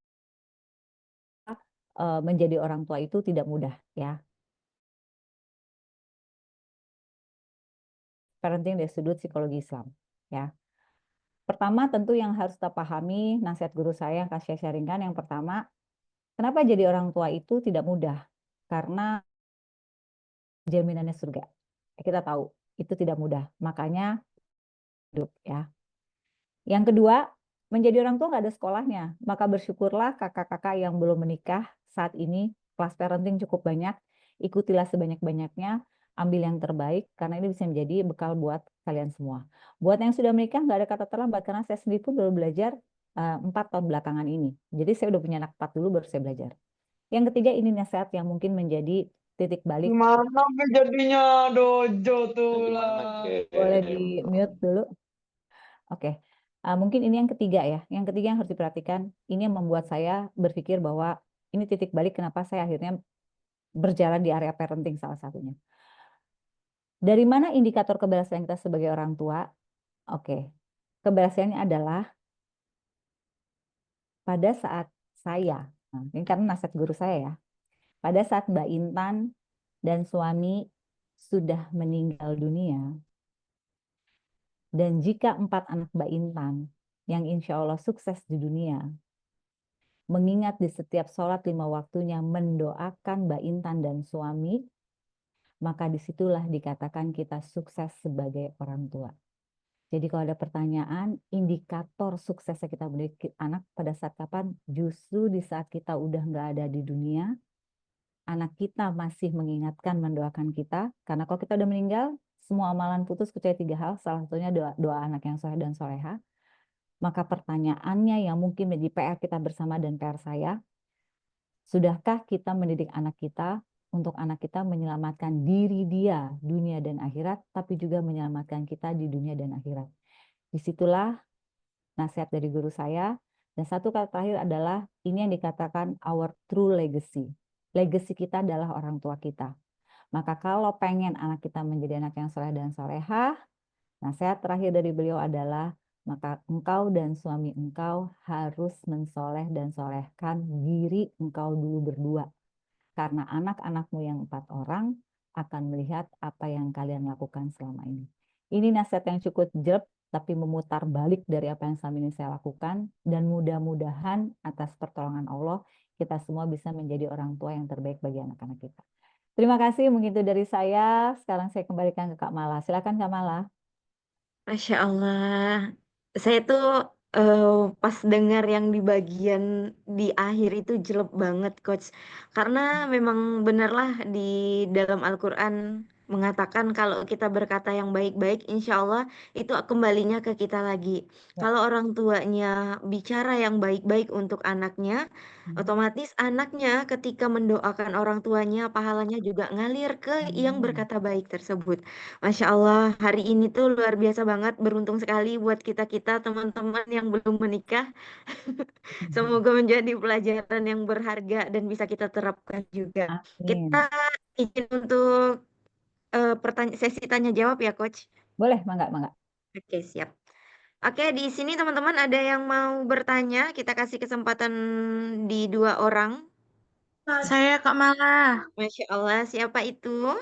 menjadi orang tua itu tidak mudah ya. Parenting dari sudut psikologi Islam ya. Pertama tentu yang harus kita pahami, nasihat guru saya yang kasih sharingkan, yang pertama, kenapa jadi orang tua itu tidak mudah? Karena jaminannya surga. Kita tahu itu tidak mudah, makanya hidup ya. Yang kedua, menjadi orang tua nggak ada sekolahnya, maka bersyukurlah kakak-kakak yang belum menikah saat ini, kelas parenting cukup banyak, ikutilah sebanyak-banyaknya, ambil yang terbaik, karena ini bisa menjadi bekal buat kalian semua. Buat yang sudah menikah, nggak ada kata terlambat, karena saya sendiri pun baru belajar 4 tahun belakangan ini. Jadi saya udah punya anak 4 dulu, baru saya belajar. Yang ketiga, ini nasihat yang mungkin menjadi titik balik. Gimana jadinya dojo tuh lah. Boleh di mute dulu. Oke. Mungkin ini yang ketiga ya. Yang ketiga yang harus diperhatikan, ini yang membuat saya berpikir bahwa ini titik balik kenapa saya akhirnya berjalan di area parenting salah satunya. Dari mana indikator keberhasilan kita sebagai orang tua? Oke. Keberhasilannya adalah pada saat saya, ini karena nasihat guru saya ya, pada saat Mbak Intan dan suami sudah meninggal dunia, dan jika 4 anak Mbak Intan yang insya Allah sukses di dunia, mengingat di setiap sholat 5 waktunya mendoakan Mbak Intan dan suami, maka disitulah dikatakan kita sukses sebagai orang tua. Jadi kalau ada pertanyaan, indikator suksesnya kita mendidik anak pada saat kapan? Justru di saat kita udah nggak ada di dunia, anak kita masih mengingatkan, mendoakan kita. Karena kalau kita udah meninggal, semua amalan putus kecuali 3 hal, salah satunya doa anak yang soleh dan soleha. Maka pertanyaannya yang mungkin menjadi PR kita bersama dan PR saya, sudahkah kita mendidik anak kita untuk anak kita menyelamatkan diri dia, dunia dan akhirat, tapi juga menyelamatkan kita di dunia dan akhirat. Disitulah nasihat dari guru saya. Dan satu kata terakhir adalah, ini yang dikatakan our true legacy. Legacy kita adalah orang tua kita. Maka kalau pengen anak kita menjadi anak yang soleh dan soleha, nasihat terakhir dari beliau adalah, maka engkau dan suami engkau harus mensoleh dan solehkan diri engkau dulu berdua. Karena anak-anakmu yang 4 orang akan melihat apa yang kalian lakukan selama ini. Ini nasihat yang cukup jelek, tapi memutar balik dari apa yang selama ini saya lakukan. Dan mudah-mudahan atas pertolongan Allah, kita semua bisa menjadi orang tua yang terbaik bagi anak-anak kita. Terima kasih, mungkin itu dari saya. Sekarang saya kembalikan ke Kak Mala. Silakan Kak Mala. Masya Allah. Saya tuh pas dengar yang di bagian di akhir itu jelek banget, Coach. Karena memang benarlah di dalam Al-Quran mengatakan kalau kita berkata yang baik-baik, insya Allah itu kembalinya ke kita lagi. Ya. Kalau orang tuanya bicara yang baik-baik untuk anaknya, otomatis anaknya ketika mendoakan orang tuanya, pahalanya juga ngalir ke yang berkata baik tersebut. Masya Allah, hari ini tuh luar biasa banget, beruntung sekali buat kita-kita teman-teman yang belum menikah. Semoga menjadi pelajaran yang berharga dan bisa kita terapkan juga. Amin. Kita izin untuk sesi tanya jawab ya, Coach. Boleh, mangga. Oke, siap. Oke, di sini teman-teman ada yang mau bertanya, kita kasih kesempatan di 2 orang. Saya Kak Mala. Masya Allah, siapa itu?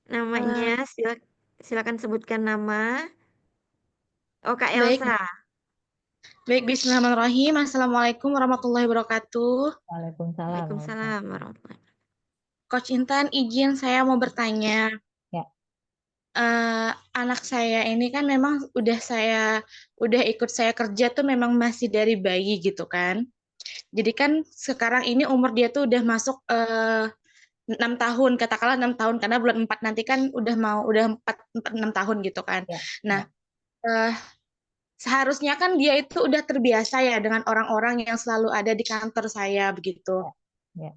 namanya. Silakan sebutkan nama. Oh, Kak Baik, Elsa. Bismillahirrahmanirrahim. Assalamualaikum warahmatullahi wabarakatuh. Waalaikumsalam. Waalaikumsalam warahmatullahi wabarakatuh. Coach Intan, izin saya mau bertanya. Ya. Anak saya ini kan memang udah ikut saya kerja tuh memang masih dari bayi gitu kan. Jadi kan sekarang ini umur dia tuh udah masuk 6 tahun, katakanlah 6 tahun karena bulan 4 nanti kan udah 6 tahun gitu kan. Ya. Nah, seharusnya kan dia itu udah terbiasa ya dengan orang-orang yang selalu ada di kantor saya begitu. Ya.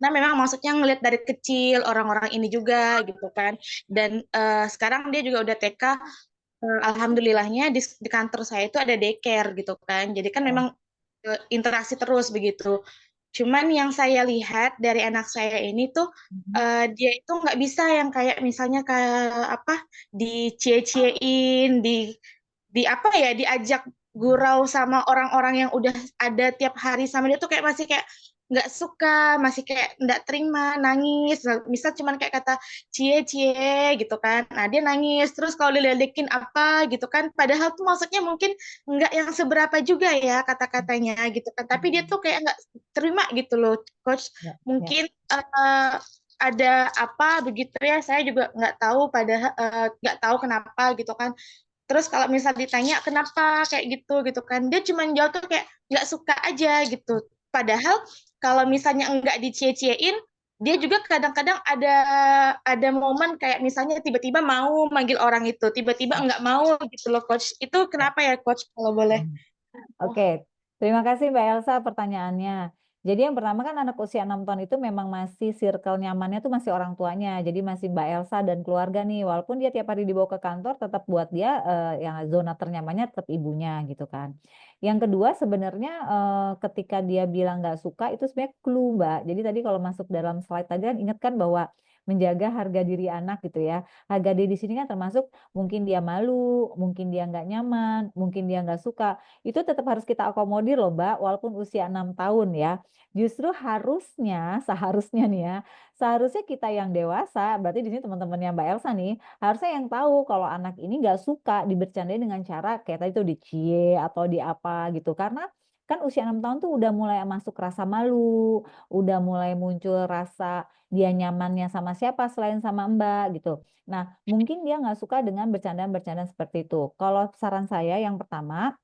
Nah, memang maksudnya ngelihat dari kecil orang-orang ini juga gitu kan. Dan sekarang dia juga udah TK. Alhamdulillahnya di kantor saya itu ada daycare gitu kan. Jadi kan memang interaksi terus begitu. Cuman yang saya lihat dari anak saya ini tuh dia itu nggak bisa yang kayak misalnya kayak apa dicie-ciein, di apa ya diajak gurau sama orang-orang yang udah ada tiap hari sama dia tuh kayak masih kayak nggak suka, masih kayak nggak terima, nangis. Misal cuman kayak kata cie gitu kan. Nah, dia nangis. Terus kalau diledekin apa gitu kan. Padahal tuh maksudnya mungkin nggak yang seberapa juga ya kata-katanya gitu kan. Tapi dia tuh kayak nggak terima gitu loh, Coach. Ya. Mungkin ada apa begitu ya. Saya juga nggak tahu, padahal nggak tahu kenapa gitu kan. Terus kalau misal ditanya kenapa kayak gitu kan, dia cuma jawab tuh kayak nggak suka aja gitu. Padahal kalau misalnya nggak dicie-ciein, dia juga kadang-kadang ada momen kayak misalnya tiba-tiba mau manggil orang itu, tiba-tiba nggak mau gitu loh, Coach. Itu kenapa ya, Coach, kalau boleh? Oke, terima kasih Mbak Elsa pertanyaannya. Jadi yang pertama kan anak usia 6 tahun itu memang masih circle nyamannya tuh masih orang tuanya. Jadi masih Mbak Elsa dan keluarga nih. Walaupun dia tiap hari dibawa ke kantor, tetap buat dia yang zona ternyamannya tetap ibunya gitu kan. Yang kedua sebenarnya ketika dia bilang nggak suka itu sebenarnya clue Mbak. Jadi tadi kalau masuk dalam slide tadi kan ingat kan bahwa menjaga harga diri anak gitu ya. Harga diri di sini kan termasuk mungkin dia malu, mungkin dia nggak nyaman, mungkin dia nggak suka. Itu tetap harus kita akomodir loh Mbak, walaupun usia 6 tahun ya. Justru seharusnya nih ya, seharusnya kita yang dewasa, berarti di sini teman-temannya Mbak Elsa nih, harusnya yang tahu kalau anak ini nggak suka dibercandain dengan cara kayak tadi tuh dicie atau di apa gitu. Karena kan usia 6 tahun tuh udah mulai masuk rasa malu, udah mulai muncul rasa dia nyamannya sama siapa selain sama Mbak gitu. Nah, mungkin dia nggak suka dengan bercandaan-bercandaan seperti itu. Kalau saran saya yang pertama,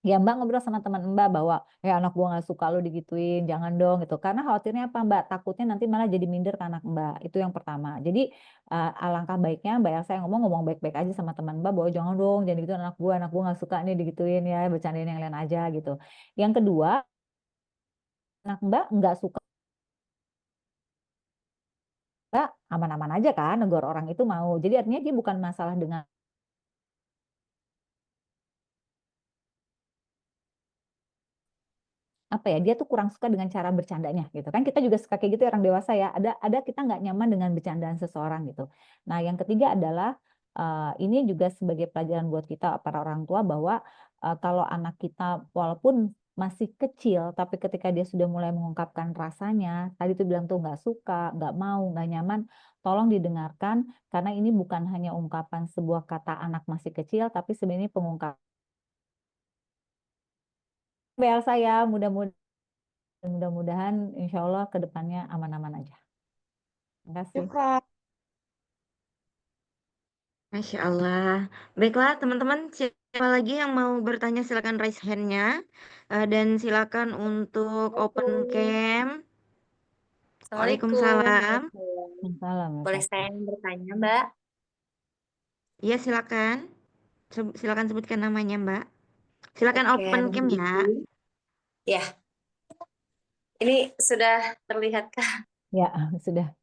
ya Mbak ngobrol sama teman Mbak bahwa anak gua nggak suka lo digituin, jangan dong gitu. Karena khawatirnya apa Mbak? Takutnya nanti malah jadi minder ke anak Mbak. Itu yang pertama. Jadi alangkah baiknya Mbak Elsa yang ngomong baik-baik aja sama teman Mbak bahwa jangan dong, jangan gitu anak gua nggak suka nih digituin ya, bercandain yang lain aja gitu. Yang kedua, anak Mbak nggak suka aman-aman aja kan, negor orang itu mau. Jadi artinya dia bukan masalah dengan apa ya, dia tuh kurang suka dengan cara bercandanya gitu kan. Kita juga suka kayak gitu orang dewasa ya, ada kita nggak nyaman dengan bercandaan seseorang gitu. Nah yang ketiga adalah ini juga sebagai pelajaran buat kita para orang tua bahwa kalau anak kita walaupun masih kecil tapi ketika dia sudah mulai mengungkapkan rasanya, tadi tuh bilang tuh nggak suka, nggak mau, nggak nyaman, tolong didengarkan karena ini bukan hanya ungkapan sebuah kata anak masih kecil tapi sebenarnya pengungkapan saya mudah-mudahan insya Allah ke depannya aman-aman aja. Terima kasih. Syukran. Masya Allah. Baiklah teman-teman, siapa lagi yang mau bertanya silakan raise hand-nya. Dan silakan untuk open cam. Waalaikumsalam. Salam. Boleh saya yang bertanya, Mbak? Iya silakan. Silakan sebutkan namanya Mbak. Silakan Oke, open cam ya. Ya, ini sudah terlihat kah? Ya, sudah.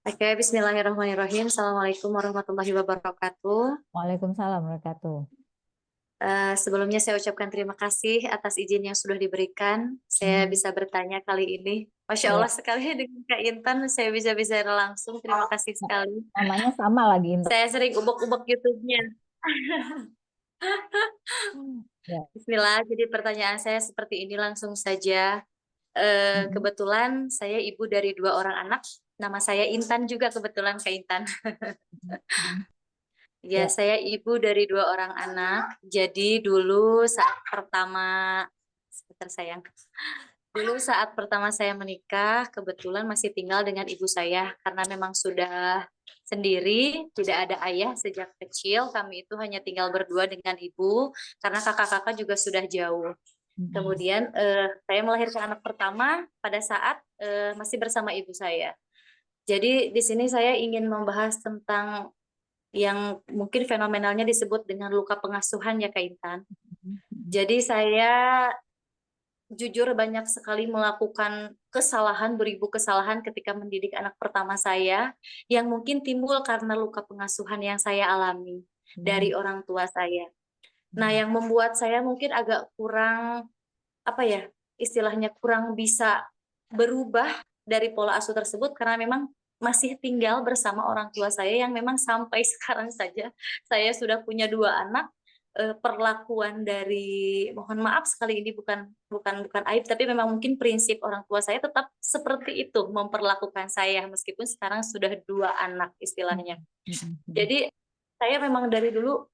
Oke, bismillahirrahmanirrahim. Assalamualaikum warahmatullahi wabarakatuh. Waalaikumsalam wabarakatuh. Sebelumnya saya ucapkan terima kasih atas izin yang sudah diberikan. Saya bisa bertanya kali ini. Masya Allah sekali dengan Kak Intan, saya bisa bicara langsung. Terima kasih sekali. Namanya sama lagi. Saya sering ubek-ubek YouTube-nya. Ya. Bismillah, jadi pertanyaan saya seperti ini langsung saja. Kebetulan saya ibu dari 2 orang anak. Nama saya Intan juga kebetulan Kak Intan. Ya, Ya. saya ibu dari 2 orang anak. Jadi dulu saat pertama, sebentar sayang. Dulu saat pertama saya menikah, kebetulan masih tinggal dengan ibu saya karena memang sudah sendiri, tidak ada ayah sejak kecil. Kami itu hanya tinggal berdua dengan ibu karena kakak-kakak juga sudah jauh. Kemudian saya melahirkan anak pertama pada saat masih bersama ibu saya. Jadi di sini saya ingin membahas tentang yang mungkin fenomenalnya disebut dengan luka pengasuhan ya Kak Intan. Jadi saya jujur banyak sekali melakukan kesalahan, beribu kesalahan ketika mendidik anak pertama saya yang mungkin timbul karena luka pengasuhan yang saya alami dari orang tua saya. Nah, yang membuat saya mungkin agak kurang, apa ya, istilahnya kurang bisa berubah dari pola asuh tersebut karena memang masih tinggal bersama orang tua saya yang memang sampai sekarang saja saya sudah punya 2 anak. Perlakuan dari, mohon maaf sekali ini bukan aib, tapi memang mungkin prinsip orang tua saya tetap seperti itu memperlakukan saya meskipun sekarang sudah 2 anak istilahnya. Jadi saya memang dari dulu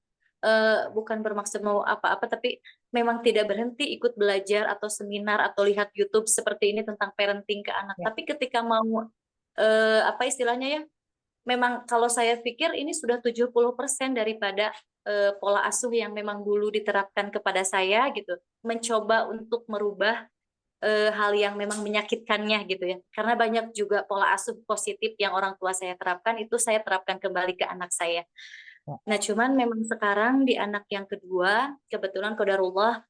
bukan bermaksud mau apa-apa, tapi memang tidak berhenti ikut belajar atau seminar atau lihat YouTube seperti ini tentang parenting ke anak. Ya. Tapi ketika mau apa istilahnya ya, memang kalau saya pikir ini sudah 70% daripada pola asuh yang memang dulu diterapkan kepada saya gitu, mencoba untuk merubah hal yang memang menyakitkannya gitu ya. Karena banyak juga pola asuh positif yang orang tua saya terapkan, itu saya terapkan kembali ke anak saya. Ya. Nah, cuman memang sekarang di anak yang kedua, kebetulan qadarullah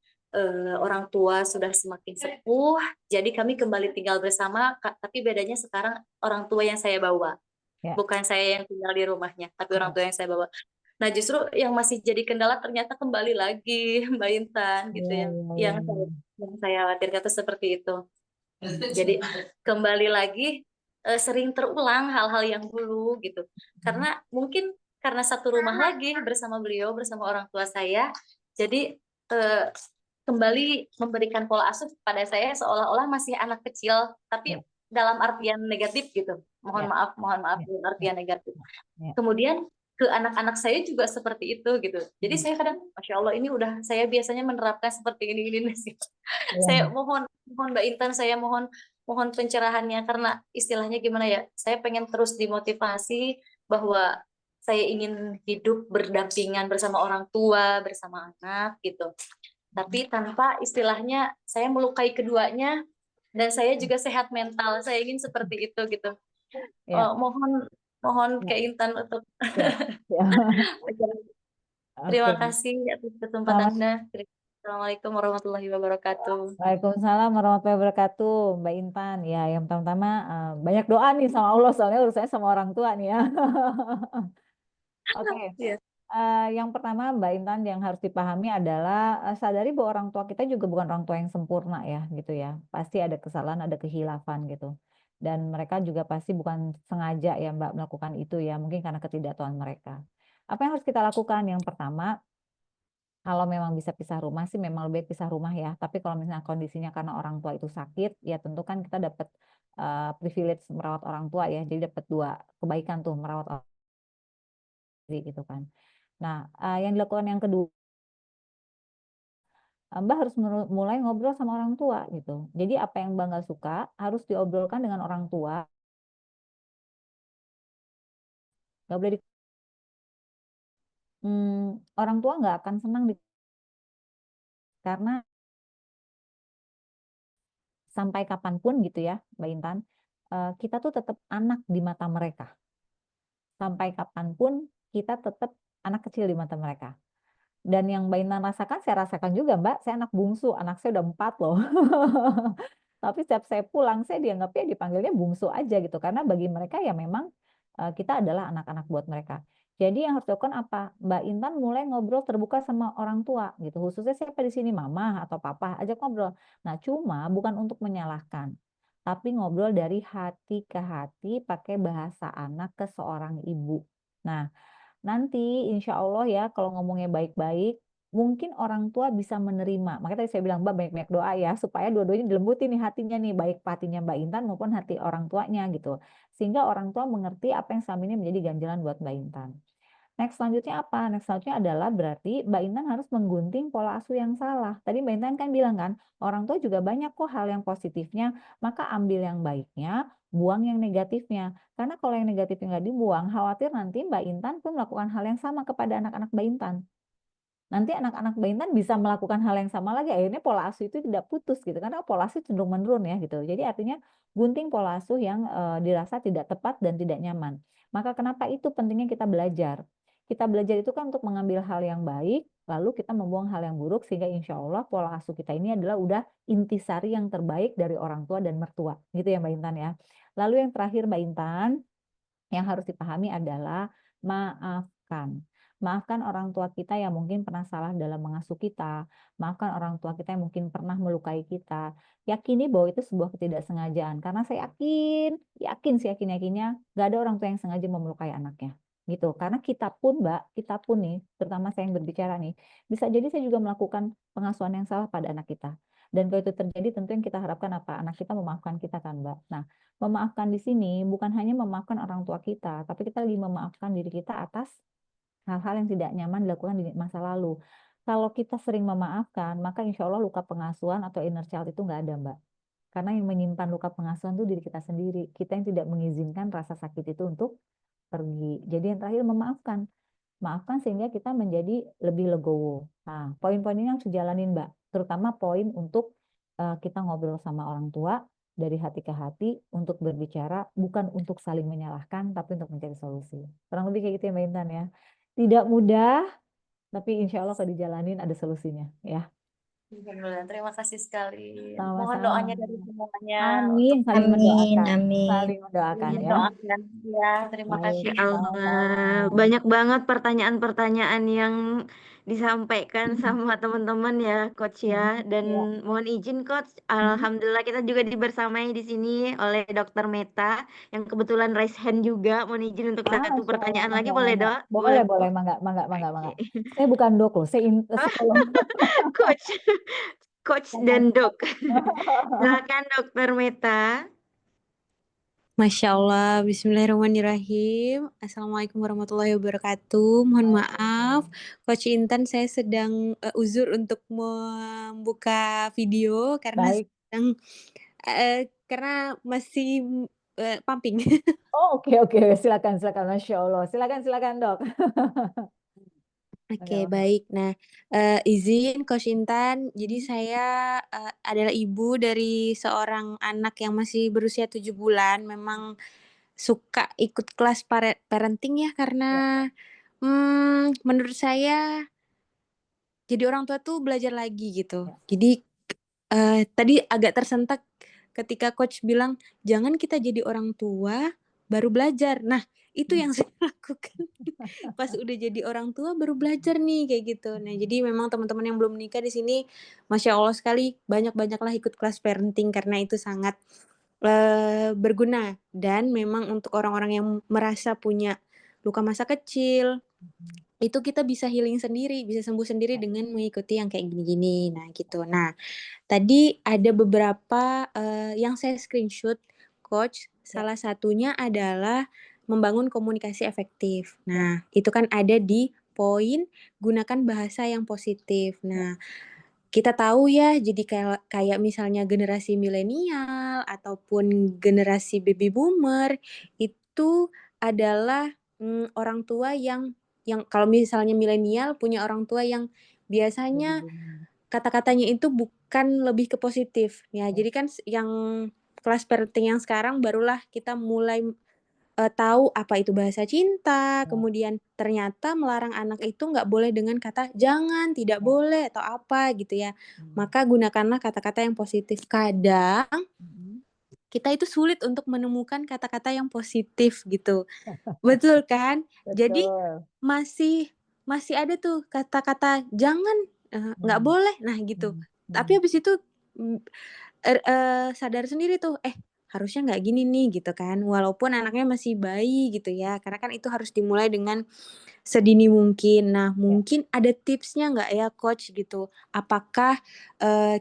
orang tua sudah semakin sepuh, jadi kami kembali tinggal bersama, tapi bedanya sekarang orang tua yang saya bawa. Ya. Bukan saya yang tinggal di rumahnya, tapi orang tua yang saya bawa. Nah, justru yang masih jadi kendala ternyata kembali lagi Mbak Intan gitu Ya, yang saya khawatirkan itu seperti itu. Jadi kembali lagi sering terulang hal-hal yang dulu gitu. Karena mungkin karena satu rumah lagi bersama beliau, bersama orang tua saya, jadi kembali memberikan pola asuh pada saya seolah-olah masih anak kecil, tapi dalam artian negatif gitu. Mohon maaf dalam artian negatif. Kemudian ke anak-anak saya juga seperti itu gitu. Jadi saya kadang, Masya Allah ini udah saya biasanya menerapkan seperti ini sih. Saya mohon Mbak Intan, saya mohon pencerahannya karena istilahnya gimana ya? Saya pengen terus dimotivasi bahwa saya ingin hidup berdampingan bersama orang tua, bersama anak gitu. Tapi tanpa istilahnya saya melukai keduanya dan saya juga sehat mental. Saya ingin seperti itu gitu. Mohon Kak Intan untuk terima kasih atas kesempatannya. Assalamualaikum warahmatullahi wabarakatuh. Waalaikumsalam warahmatullahi wabarakatuh, Mbak Intan. Ya, yang pertama banyak doa nih sama Allah soalnya urusannya sama orang tua nih ya. Oke. Yang pertama Mbak Intan yang harus dipahami adalah sadari bahwa orang tua kita juga bukan orang tua yang sempurna ya gitu ya. Pasti ada kesalahan, ada kehilafan gitu. Dan mereka juga pasti bukan sengaja ya Mbak melakukan itu ya, mungkin karena ketidaktahuan mereka. Apa yang harus kita lakukan? Yang pertama, kalau memang bisa pisah rumah sih memang lebih pisah rumah ya. Tapi kalau misalnya kondisinya karena orang tua itu sakit, ya tentu kan kita dapat privilege merawat orang tua ya. Jadi dapat 2 kebaikan tuh merawat orang tua gitu kan. Nah, yang dilakukan yang kedua, Mbak harus mulai ngobrol sama orang tua gitu. Jadi apa yang Mbak nggak suka harus diobrolkan dengan orang tua. Nggak boleh orang tua nggak akan senang karena sampai kapanpun gitu ya, Mbak Intan, kita tuh tetap anak di mata mereka. Sampai kapanpun kita tetap anak kecil di mata mereka. Dan yang Mbak Intan rasakan, saya rasakan juga Mbak, saya anak bungsu, anak saya udah 4 loh. Tapi setiap saya pulang, saya dianggapnya dipanggilnya bungsu aja gitu. Karena bagi mereka ya memang kita adalah anak-anak buat mereka. Jadi yang harus dilakukan apa? Mbak Intan mulai ngobrol terbuka sama orang tua gitu. Khususnya siapa di sini, mama atau papa, ajak ngobrol. Nah, cuma bukan untuk menyalahkan. Tapi ngobrol dari hati ke hati pakai bahasa anak ke seorang ibu. Nah, nanti insya Allah ya kalau ngomongnya baik-baik mungkin orang tua bisa menerima. Makanya tadi saya bilang, Mbak, banyak-banyak doa ya, supaya dua-duanya dilembutin nih hatinya nih, baik hatinya Mbak Intan maupun hati orang tuanya gitu. Sehingga orang tua mengerti apa yang selama ini menjadi ganjalan buat Mbak Intan. Next selanjutnya apa? Next selanjutnya adalah berarti Mbak Intan harus menggunting pola asuh yang salah. Tadi Mbak Intan kan bilang kan, orang tua juga banyak kok hal yang positifnya, maka ambil yang baiknya, buang yang negatifnya. Karena kalau yang negatifnya nggak dibuang, khawatir nanti Mbak Intan pun melakukan hal yang sama kepada anak-anak Mbak Intan. Nanti anak-anak Mbak Intan bisa melakukan hal yang sama lagi, akhirnya pola asuh itu tidak putus gitu, karena pola asuh cenderung menurun ya gitu. Jadi artinya gunting pola asuh yang dirasa tidak tepat dan tidak nyaman. Maka kenapa itu pentingnya kita belajar? Kita belajar itu kan untuk mengambil hal yang baik, lalu kita membuang hal yang buruk, sehingga insya Allah pola asuh kita ini adalah udah intisari yang terbaik dari orang tua dan mertua. Gitu ya Mbak Intan ya. Lalu yang terakhir Mbak Intan, yang harus dipahami adalah maafkan. Maafkan orang tua kita yang mungkin pernah salah dalam mengasuh kita. Maafkan orang tua kita yang mungkin pernah melukai kita. Yakini bahwa itu sebuah ketidaksengajaan. Karena saya yakin gak ada orang tua yang sengaja memelukai anaknya. Gitu. Karena kita pun Mbak, kita pun nih, terutama saya yang berbicara nih, bisa jadi saya juga melakukan pengasuhan yang salah pada anak kita. Dan kalau itu terjadi tentu yang kita harapkan apa? Anak kita memaafkan kita kan Mbak. Nah, memaafkan di sini bukan hanya memaafkan orang tua kita, tapi kita lagi memaafkan diri kita atas hal-hal yang tidak nyaman dilakukan di masa lalu. Kalau kita sering memaafkan, maka insya Allah luka pengasuhan atau inner child itu nggak ada, Mbak. Karena yang menyimpan luka pengasuhan itu diri kita sendiri. Kita yang tidak mengizinkan rasa sakit itu untuk pergi. Jadi yang terakhir memaafkan. Maafkan sehingga kita menjadi lebih legowo. Nah, poin-poin ini harus dijalanin, Mbak. Terutama poin untuk kita ngobrol sama orang tua dari hati ke hati untuk berbicara, bukan untuk saling menyalahkan, tapi untuk mencari solusi. Kurang lebih kayak gitu ya Mbak Intan ya. Tidak mudah, tapi insya Allah kalau dijalanin ada solusinya ya. Alhamdulillah, terima kasih sekali. Mohon Sama-sama. doanya dari semuanya Amin, untuk saling Amin, mendoakan. amin. Saling mendoakan saling ya. doakan. Ya, terima Baik, kasih. Masya Allah, sama-sama. banyak banget pertanyaan-pertanyaan yang disampaikan sama teman-teman ya, Coach ya. Dan Ya. mohon izin, Coach, alhamdulillah kita juga dibersamai di sini oleh Dokter Meta yang kebetulan raise hand juga. Mohon izin untuk satu Masya Allah, pertanyaan lagi, mangga, boleh, mangga. Dok? Boleh, boleh, mangga, mangga, mangga, mangga. Saya bukan dok loh, saya psikolog. Coach, Coach dan Dok. Silakan Dokter Meta. Masya Allah, Bismillahirrahmanirrahim. Assalamualaikum warahmatullahi wabarakatuh. Mohon maaf, Coach Intan, saya sedang uzur untuk membuka video karena Baik. sedang karena masih pumping. Oh, oke, silakan, Masya Allah. Silakan, Dok. Oke, Mangga, mangga. baik. Nah, izin Coach Intan, jadi saya adalah ibu dari seorang anak yang masih berusia 7 bulan. Memang suka ikut kelas parenting ya, karena menurut saya jadi orang tua tuh belajar lagi gitu. Ya. Jadi tadi agak tersentak ketika Coach bilang, jangan kita jadi orang tua baru belajar. Nah, itu yang saya lakukan. Pas udah jadi orang tua baru belajar nih kayak gitu. Nah, jadi memang teman-teman yang belum menikah di sini, Masya Allah sekali, banyak-banyaklah ikut kelas parenting karena itu sangat berguna. Dan memang untuk orang-orang yang merasa punya luka masa kecil, itu kita bisa healing sendiri, bisa sembuh sendiri dengan mengikuti yang kayak gini-gini. Nah, gitu. Nah, tadi ada beberapa yang saya screenshot, Coach. Salah satunya adalah membangun komunikasi efektif. Nah, itu kan ada di poin gunakan bahasa yang positif. Nah, kita tahu ya, jadi kayak misalnya generasi milenial ataupun generasi baby boomer itu adalah orang tua yang kalau misalnya milenial punya orang tua yang biasanya kata-katanya itu bukan lebih ke positif ya. Jadi kan yang kelas parenting yang sekarang barulah kita mulai tahu apa itu bahasa cinta, kemudian ternyata melarang anak itu nggak boleh dengan kata jangan, tidak boleh atau apa gitu ya. Maka gunakanlah kata-kata yang positif. Kadang kita itu sulit untuk menemukan kata-kata yang positif gitu. Betul kan? Jadi masih ada tuh kata-kata jangan, nggak boleh, nah gitu. Tapi habis itu sadar sendiri tuh, harusnya nggak gini nih gitu kan. Walaupun anaknya masih bayi gitu ya, karena kan itu harus dimulai dengan sedini mungkin. Nah, Ya. mungkin ada tipsnya nggak ya, Coach gitu? Apakah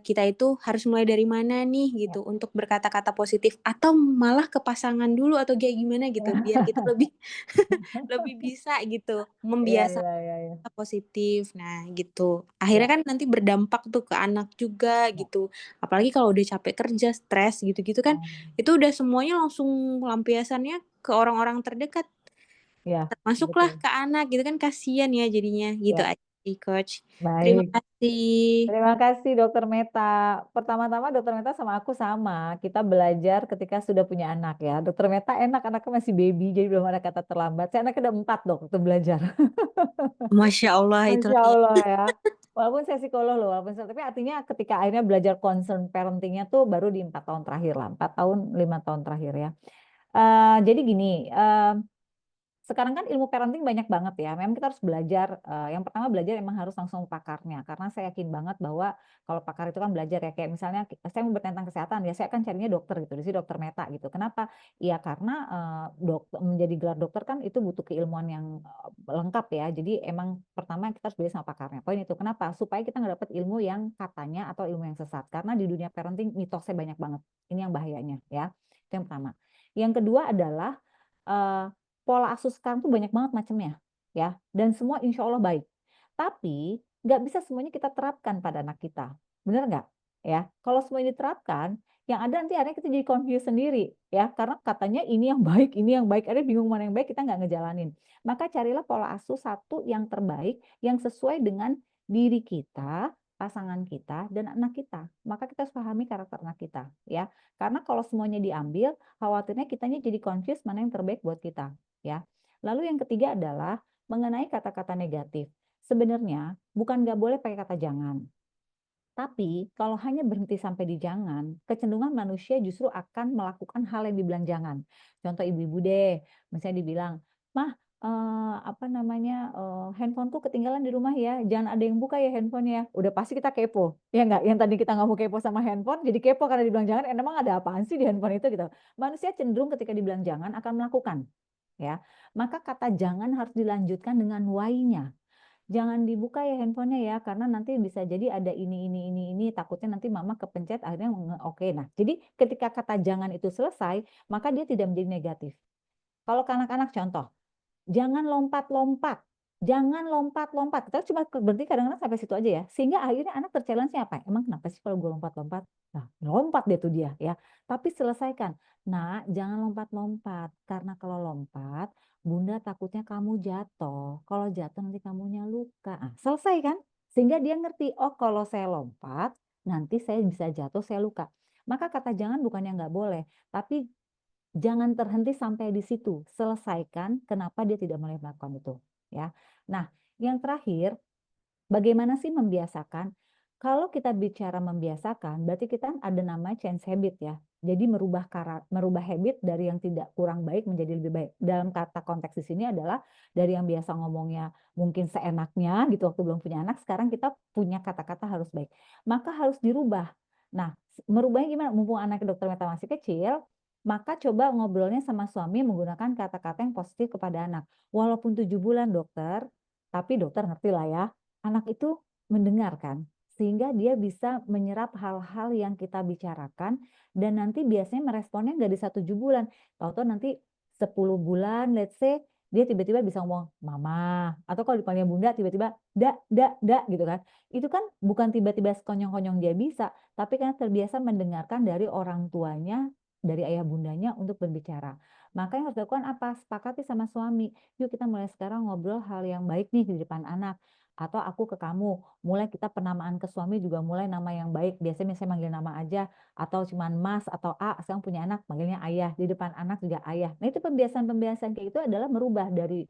kita itu harus mulai dari mana nih Ya. gitu untuk berkata-kata positif atau malah ke pasangan dulu atau kayak gimana gitu biar kita lebih lebih bisa gitu Iya, membiasakan iya, iya, iya. kata positif. Nah, gitu. Ya, Akhirnya kan nanti berdampak tuh ke anak juga ya. gitu. Apalagi kalau udah capek kerja, stres gitu-gitu kan, itu udah semuanya langsung lampiasannya ke orang-orang terdekat. Ya, Termasuklah betul. ke anak gitu kan kasihan ya jadinya. Gitu Ya, aja sih, Coach. Terima baik. kasih. Terima kasih Dokter Meta. Pertama-tama Dokter Meta sama aku sama. Kita belajar ketika sudah punya anak ya. Dokter Meta enak anaknya masih baby, jadi belum ada kata terlambat. Saya anaknya udah 4 dok waktu belajar. Masya Allah Masya itulah ya. Allah ya. Walaupun saya psikolog loh, tapi artinya ketika akhirnya belajar concern parentingnya tuh baru di 4 tahun terakhir lah, 4 tahun 5 tahun terakhir ya. Jadi gini, sekarang kan ilmu parenting banyak banget ya. Memang kita harus belajar. Yang pertama belajar emang harus langsung pakarnya, karena saya yakin banget bahwa kalau pakar itu kan belajar ya. Kayak misalnya saya mau bertentang kesehatan ya, saya akan carinya dokter gitu. Di sini dokter Meta gitu. Kenapa? Ya karena menjadi gelar dokter kan itu butuh keilmuan yang lengkap ya. Jadi emang pertama kita harus belajar sama pakarnya. Poin itu kenapa? Supaya kita nggak dapat ilmu yang katanya atau ilmu yang sesat. Karena di dunia parenting mitosnya banyak banget. Ini yang bahayanya ya. Itu yang pertama. Yang kedua adalah pola asuh sekarang tuh banyak banget macamnya ya, dan semua insya Allah baik. Tapi nggak bisa semuanya kita terapkan pada anak kita, bener nggak? Ya, kalau semuanya diterapkan, yang ada nanti akhirnya kita jadi confused sendiri ya, karena katanya ini yang baik, ada bingung mana yang baik, kita nggak ngejalanin. Maka carilah pola asuh satu yang terbaik, yang sesuai dengan diri kita, pasangan kita, dan anak kita. Maka kita harus pahami karakter anak kita ya, karena kalau semuanya diambil, khawatirnya kitanya jadi confused mana yang terbaik buat kita. Ya. Lalu yang ketiga adalah mengenai kata-kata negatif. Sebenarnya bukan nggak boleh pakai kata jangan. Tapi kalau hanya berhenti sampai di jangan, kecenderungan manusia justru akan melakukan hal yang dibilang jangan. Contoh ibu-ibu deh, misalnya dibilang, mah apa namanya handphoneku ketinggalan di rumah ya, jangan ada yang buka ya handphonenya. Udah pasti kita kepo, ya nggak? Yang tadi kita nggak mau kepo sama handphone, jadi kepo karena dibilang jangan. Emang ada apaan sih di handphone itu gitu? Manusia cenderung ketika dibilang jangan akan melakukan. Ya, maka kata jangan harus dilanjutkan dengan why-nya. Jangan dibuka ya handphonenya ya, karena nanti bisa jadi ada ini, takutnya nanti mama kepencet akhirnya oke. Nah, jadi ketika kata jangan itu selesai, maka dia tidak menjadi negatif. Kalau ke anak-anak contoh, jangan lompat-lompat. Jangan lompat-lompat. Kita cuma berhenti kadang-kadang sampai situ aja ya. Sehingga akhirnya anak terchallenge apa? Emang kenapa sih kalau gue lompat-lompat? Nah, lompat deh tuh dia ya. Tapi selesaikan. Nah, jangan lompat-lompat. Karena kalau lompat, Bunda takutnya kamu jatuh. Kalau jatuh nanti kamunya luka. Nah, selesai kan? Sehingga dia ngerti, oh kalau saya lompat, nanti saya bisa jatuh, saya luka. Maka kata jangan bukan yang nggak boleh. Tapi jangan terhenti sampai di situ. Selesaikan kenapa dia tidak boleh melakukan itu. Ya. Nah, yang terakhir, bagaimana sih membiasakan? Kalau kita bicara membiasakan, berarti kita ada namanya change habit ya. Jadi merubah habit dari yang tidak kurang baik menjadi lebih baik. Dalam kata konteks di sini adalah dari yang biasa ngomongnya mungkin seenaknya gitu waktu belum punya anak, sekarang kita punya kata-kata harus baik. Maka harus dirubah. Nah, merubahnya gimana? Mumpung anak dokter Meta masih kecil, maka coba ngobrolnya sama suami menggunakan kata-kata yang positif kepada anak. Walaupun 7 bulan dokter, tapi dokter ngerti lah ya, anak itu mendengarkan. Sehingga dia bisa menyerap hal-hal yang kita bicarakan dan nanti biasanya meresponnya nggak bisa 7 bulan. Tahu-tahu nanti 10 bulan, let's say, dia tiba-tiba bisa ngomong mama. Atau kalau dipanggil bunda tiba-tiba da gitu kan. Itu kan bukan tiba-tiba sekonyong-konyong dia bisa, tapi kan terbiasa mendengarkan dari orang tuanya, dari ayah bundanya untuk berbicara. Maka yang harus dilakukan apa? Sepakati sama suami. Yuk kita mulai sekarang ngobrol hal yang baik nih di depan anak. Atau aku ke kamu. Mulai kita penamaan ke suami juga mulai nama yang baik. Biasanya saya manggil nama aja. Atau cuman mas atau a. Sekarang punya anak manggilnya ayah. Di depan anak juga ayah. Nah itu pembiasaan-pembiasaan kayak itu adalah merubah dari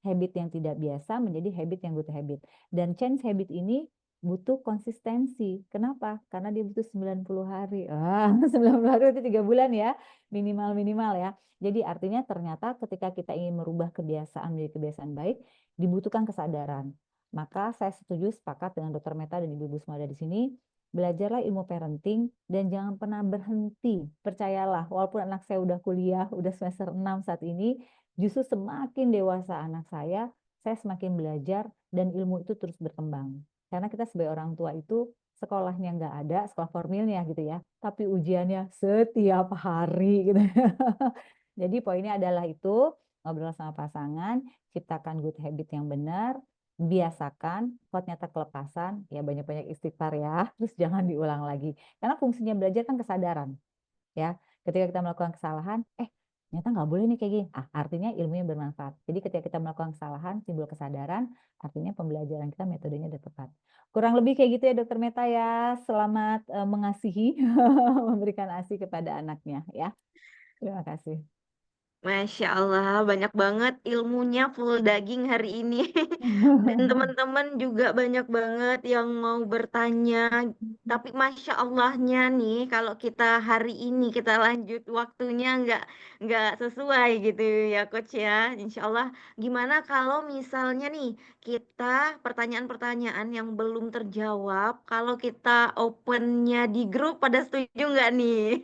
habit yang tidak biasa menjadi habit yang good habit. Dan change habit ini butuh konsistensi. Kenapa? Karena dia butuh 90 hari. 90 hari itu 3 bulan ya. Minimal ya. Jadi artinya ternyata ketika kita ingin merubah kebiasaan menjadi kebiasaan baik, dibutuhkan kesadaran. Maka saya setuju sepakat dengan Dr. Meta dan ibu-ibu semua ada di sini. Belajarlah ilmu parenting dan jangan pernah berhenti. Percayalah, walaupun anak saya udah kuliah, udah semester 6 saat ini, justru semakin dewasa anak saya, saya semakin belajar dan ilmu itu terus berkembang. Karena kita sebagai orang tua itu sekolahnya nggak ada, sekolah formilnya gitu ya, tapi ujiannya setiap hari gitu. Jadi poinnya adalah itu, ngobrol sama pasangan, ciptakan good habit yang benar, biasakan, kalau ternyata kelepasan, ya banyak-banyak istighfar ya, terus jangan diulang lagi. Karena fungsinya belajar kan kesadaran, ya. Ketika kita melakukan kesalahan, ternyata nggak boleh nih kayak gini. Artinya ilmunya bermanfaat. Jadi ketika kita melakukan kesalahan, timbul kesadaran, artinya pembelajaran kita metodenya udah tepat. Kurang lebih kayak gitu ya Dokter Meta ya. Selamat mengasihi, memberikan ASI kepada anaknya ya. Terima kasih. Masya Allah, banyak banget ilmunya full daging hari ini. Dan teman-teman juga banyak banget yang mau bertanya. Tapi Masya Allahnya nih, kalau kita hari ini kita lanjut waktunya nggak sesuai gitu ya Coach ya. Insya Allah, gimana kalau misalnya nih kita pertanyaan-pertanyaan yang belum terjawab, kalau kita opennya di grup, pada setuju nggak nih?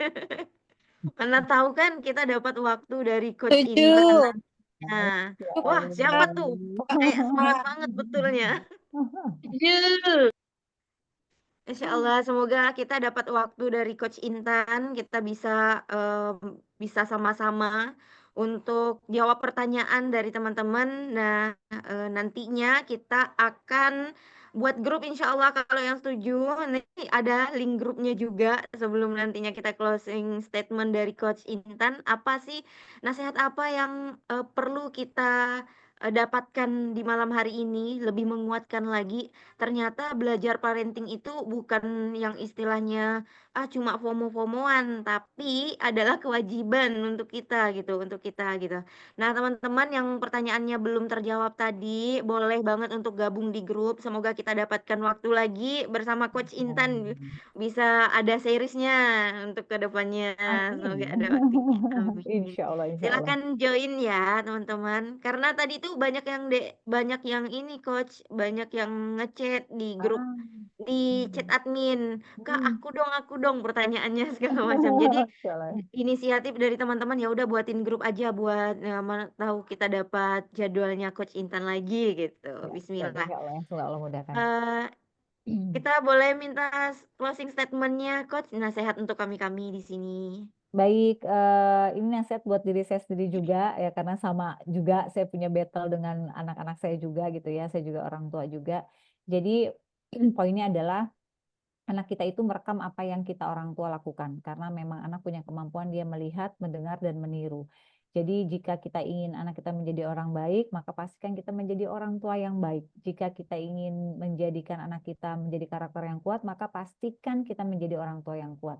Karena tahu kan kita dapat waktu dari Coach Intan Setuju. nantinya. Ya Wah, siapa tuh? Kayak semangat Allah. banget betulnya. Setuju. Insya Allah, semoga kita dapat waktu dari Coach Intan, kita bisa sama-sama untuk jawab pertanyaan dari teman-teman. Nah, nantinya kita akan buat grup insya Allah kalau yang setuju. Nanti ada link grupnya juga sebelum nantinya kita closing statement dari Coach Intan. Apa sih nasihat apa yang perlu kita dapatkan di malam hari ini lebih menguatkan lagi. Ternyata belajar parenting itu bukan yang istilahnya cuma FOMO-FOMOan, tapi adalah kewajiban untuk kita gitu. Nah, teman-teman yang pertanyaannya belum terjawab tadi, boleh banget untuk gabung di grup. Semoga kita dapatkan waktu lagi bersama Coach Intan, bisa ada seriesnya untuk kedepannya. Semoga ada Amin. waktunya. Amin. Insya Allah, insya Allah. Silakan join ya teman-teman. Karena tadi tuh banyak yang ini Coach, banyak yang ngechat di grup, di chat admin. Kak, aku dong pertanyaannya segala macam. Jadi Insya Allah. inisiatif dari teman-teman ya udah buatin grup aja buat mana tahu kita dapat jadwalnya Coach Intan lagi gitu. Ya, Bismillah. insya Allah, yang semoga Allah mudahkan. Eh, kita boleh minta closing statementnya Coach, nasihat untuk kami-kami di sini. Baik, ini nasihat buat diri saya sendiri juga ya, karena sama juga saya punya battle dengan anak-anak saya juga gitu ya. Saya juga orang tua juga. Jadi poinnya adalah anak kita itu merekam apa yang kita orang tua lakukan, karena memang anak punya kemampuan dia melihat, mendengar, dan meniru. Jadi jika kita ingin anak kita menjadi orang baik, maka pastikan kita menjadi orang tua yang baik. Jika kita ingin menjadikan anak kita menjadi karakter yang kuat, maka pastikan kita menjadi orang tua yang kuat.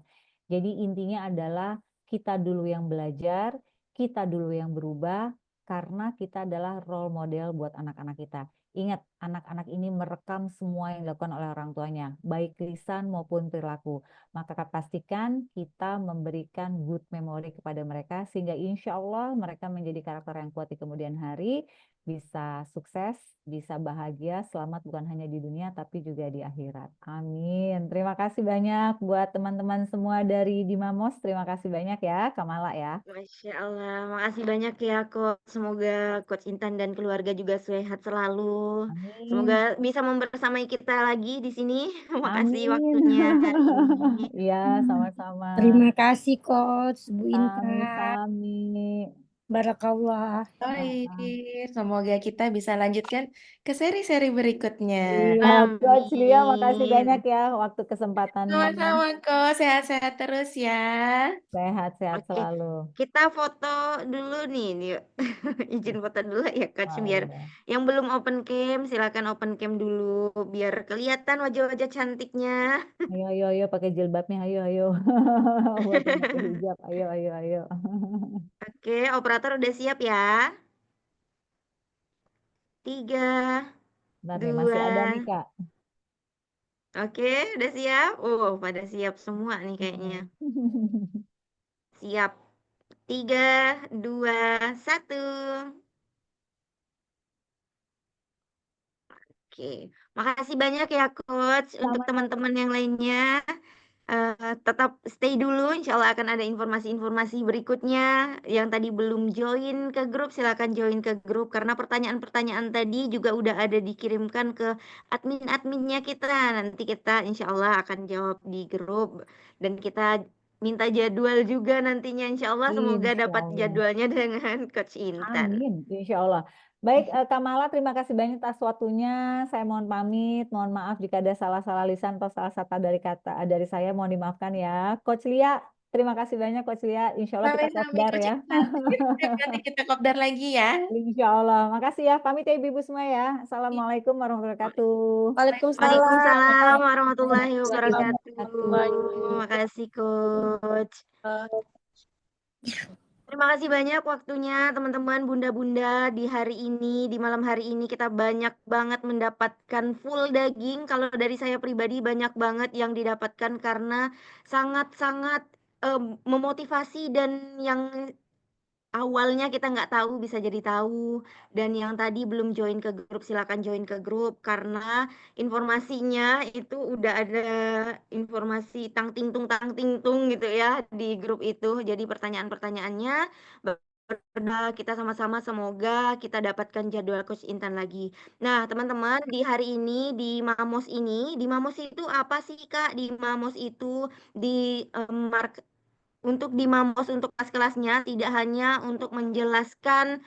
Jadi intinya adalah kita dulu yang belajar, kita dulu yang berubah, karena kita adalah role model buat anak-anak kita. Ingat, anak-anak ini merekam semua yang dilakukan oleh orang tuanya, baik lisan maupun perilaku. Maka pastikan kita memberikan good memory kepada mereka, sehingga insya Allah mereka menjadi karakter yang kuat di kemudian hari, bisa sukses, bisa bahagia, selamat bukan hanya di dunia, tapi juga di akhirat. Amin. Terima kasih banyak buat teman-teman semua dari Dimamos. Terima kasih banyak ya, Kamala ya. Masya Allah, makasih banyak ya Coach. Semoga Coach Intan dan keluarga juga sehat selalu. Amin. Semoga bisa membersamai kita lagi di sini. Makasih Amin. waktunya hari ini. Iya, sama-sama. Terima kasih Coach Bu Sami, Intan. sami. Barakallah. Baik, semoga kita bisa lanjutkan ke seri-seri berikutnya. Iya, Coach Lia, makasih Amin. banyak ya waktu kesempatannya. Sama-sama kok, sehat-sehat terus ya. Sehat-sehat Oke, selalu. kita foto dulu nih. Izin foto dulu ya Coach, Oh, biar iya. yang belum open cam silakan open cam dulu biar kelihatan wajah-wajah cantiknya. Ayo, pakai jilbabnya, ayo. Buat yang pakai hijab, ayo. Oke, operator udah siap ya? 3, Bentar nih, masih ada nih 2. Kak. Oke, udah siap? Oh, pada siap semua nih kayaknya. Siap. 3, 2, 1. Oke, makasih banyak ya Coach untuk Sama-sama. teman-teman yang lainnya. Tetap stay dulu, insya Allah akan ada informasi-informasi berikutnya. Yang tadi belum join ke grup, silakan join ke grup. Karena pertanyaan-pertanyaan tadi juga udah ada dikirimkan ke admin-adminnya kita. Nanti kita insya Allah akan jawab di grup. Dan kita minta jadwal juga nantinya, insya Allah. Semoga Insya dapat Allah. jadwalnya dengan Coach Intan. Amin, insya Allah. Baik, Kak Mala, terima kasih banyak atas waktunya. Saya mohon pamit, mohon maaf jika ada salah-salah lisan atau salah kata dari saya, mohon dimaafkan ya. Coach Lia, terima kasih banyak Coach Lia. Insya Allah kita Sampai-sampai kopdar Coach ya. Intan. Nanti kita kopdar lagi ya. Insya Allah. Makasih ya. Pamit ya Ibu-Ibu semua ya. Assalamualaikum warahmatullahi wabarakatuh. Waalaikumsalam warahmatullahi Wabarakatuh. wabarakatuh. Terima kasih Coach. Terima kasih banyak waktunya teman-teman bunda-bunda di hari ini, di malam hari ini kita banyak banget mendapatkan full daging. Kalau dari saya pribadi banyak banget yang didapatkan karena sangat-sangat memotivasi dan yang awalnya kita nggak tahu bisa jadi tahu, dan yang tadi belum join ke grup silakan join ke grup karena informasinya itu udah ada informasi tang ting tung gitu ya di grup itu. Jadi pertanyaan-pertanyaannya kita sama-sama semoga kita dapatkan jadwal Coach Intan lagi. Nah, teman-teman di hari ini di Mamos itu apa sih Kak? Di Mamos itu di untuk di Mamos untuk kelas-kelasnya tidak hanya untuk menjelaskan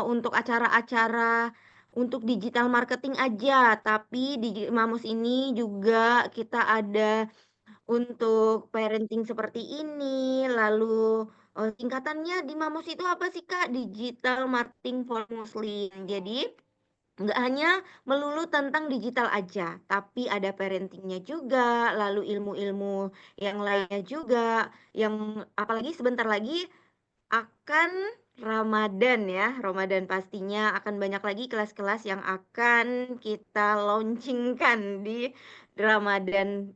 untuk acara-acara untuk digital marketing aja, tapi di Mamos ini juga kita ada untuk parenting seperti ini, lalu singkatannya di Mamos itu apa sih Kak? Digital Marketing for Muslim. Jadi nggak hanya melulu tentang digital aja, tapi ada parentingnya juga, lalu ilmu-ilmu yang lainnya juga, yang apalagi sebentar lagi akan Ramadan ya, Ramadan pastinya akan banyak lagi kelas-kelas yang akan kita launchingkan di Ramadan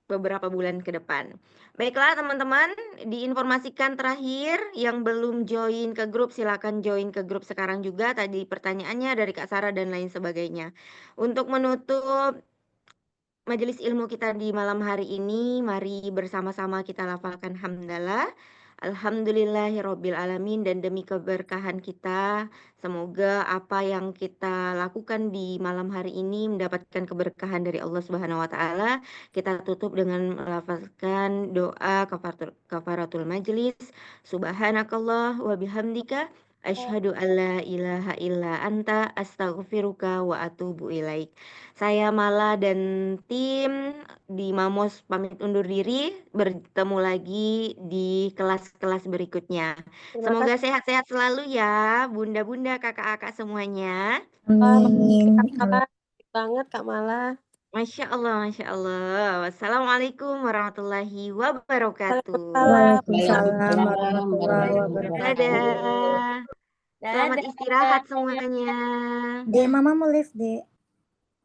beberapa bulan ke depan. Baiklah teman-teman, diinformasikan terakhir yang belum join ke grup silakan join ke grup sekarang juga. Tadi pertanyaannya dari Kak Sarah dan lain sebagainya. Untuk menutup majelis ilmu kita di malam hari ini, mari bersama-sama kita lafalkan hamdalah. Alhamdulillahirabbil alamin, dan demi keberkahan kita, semoga apa yang kita lakukan di malam hari ini mendapatkan keberkahan dari Allah Subhanahu wa taala. Kita tutup dengan melafazkan doa kafaratul majlis. Subhanakallah wa bihamdika asyhadu alla ilaha illa anta astaghfiruka wa atubu ilaik. Saya Mala dan tim di Mamos pamit undur diri, bertemu lagi di kelas-kelas berikutnya. Semoga sehat-sehat selalu ya, bunda-bunda, kakak-kakak semuanya. Amin. Banget Kak Mala. Masya Allah, Masya Allah. Wassalamualaikum warahmatullahi wabarakatuh. Waalaikumsalam warahmatullahi wabarakatuh. Dadah. Selamat istirahat semuanya. Dek, Mama mau live, Dek.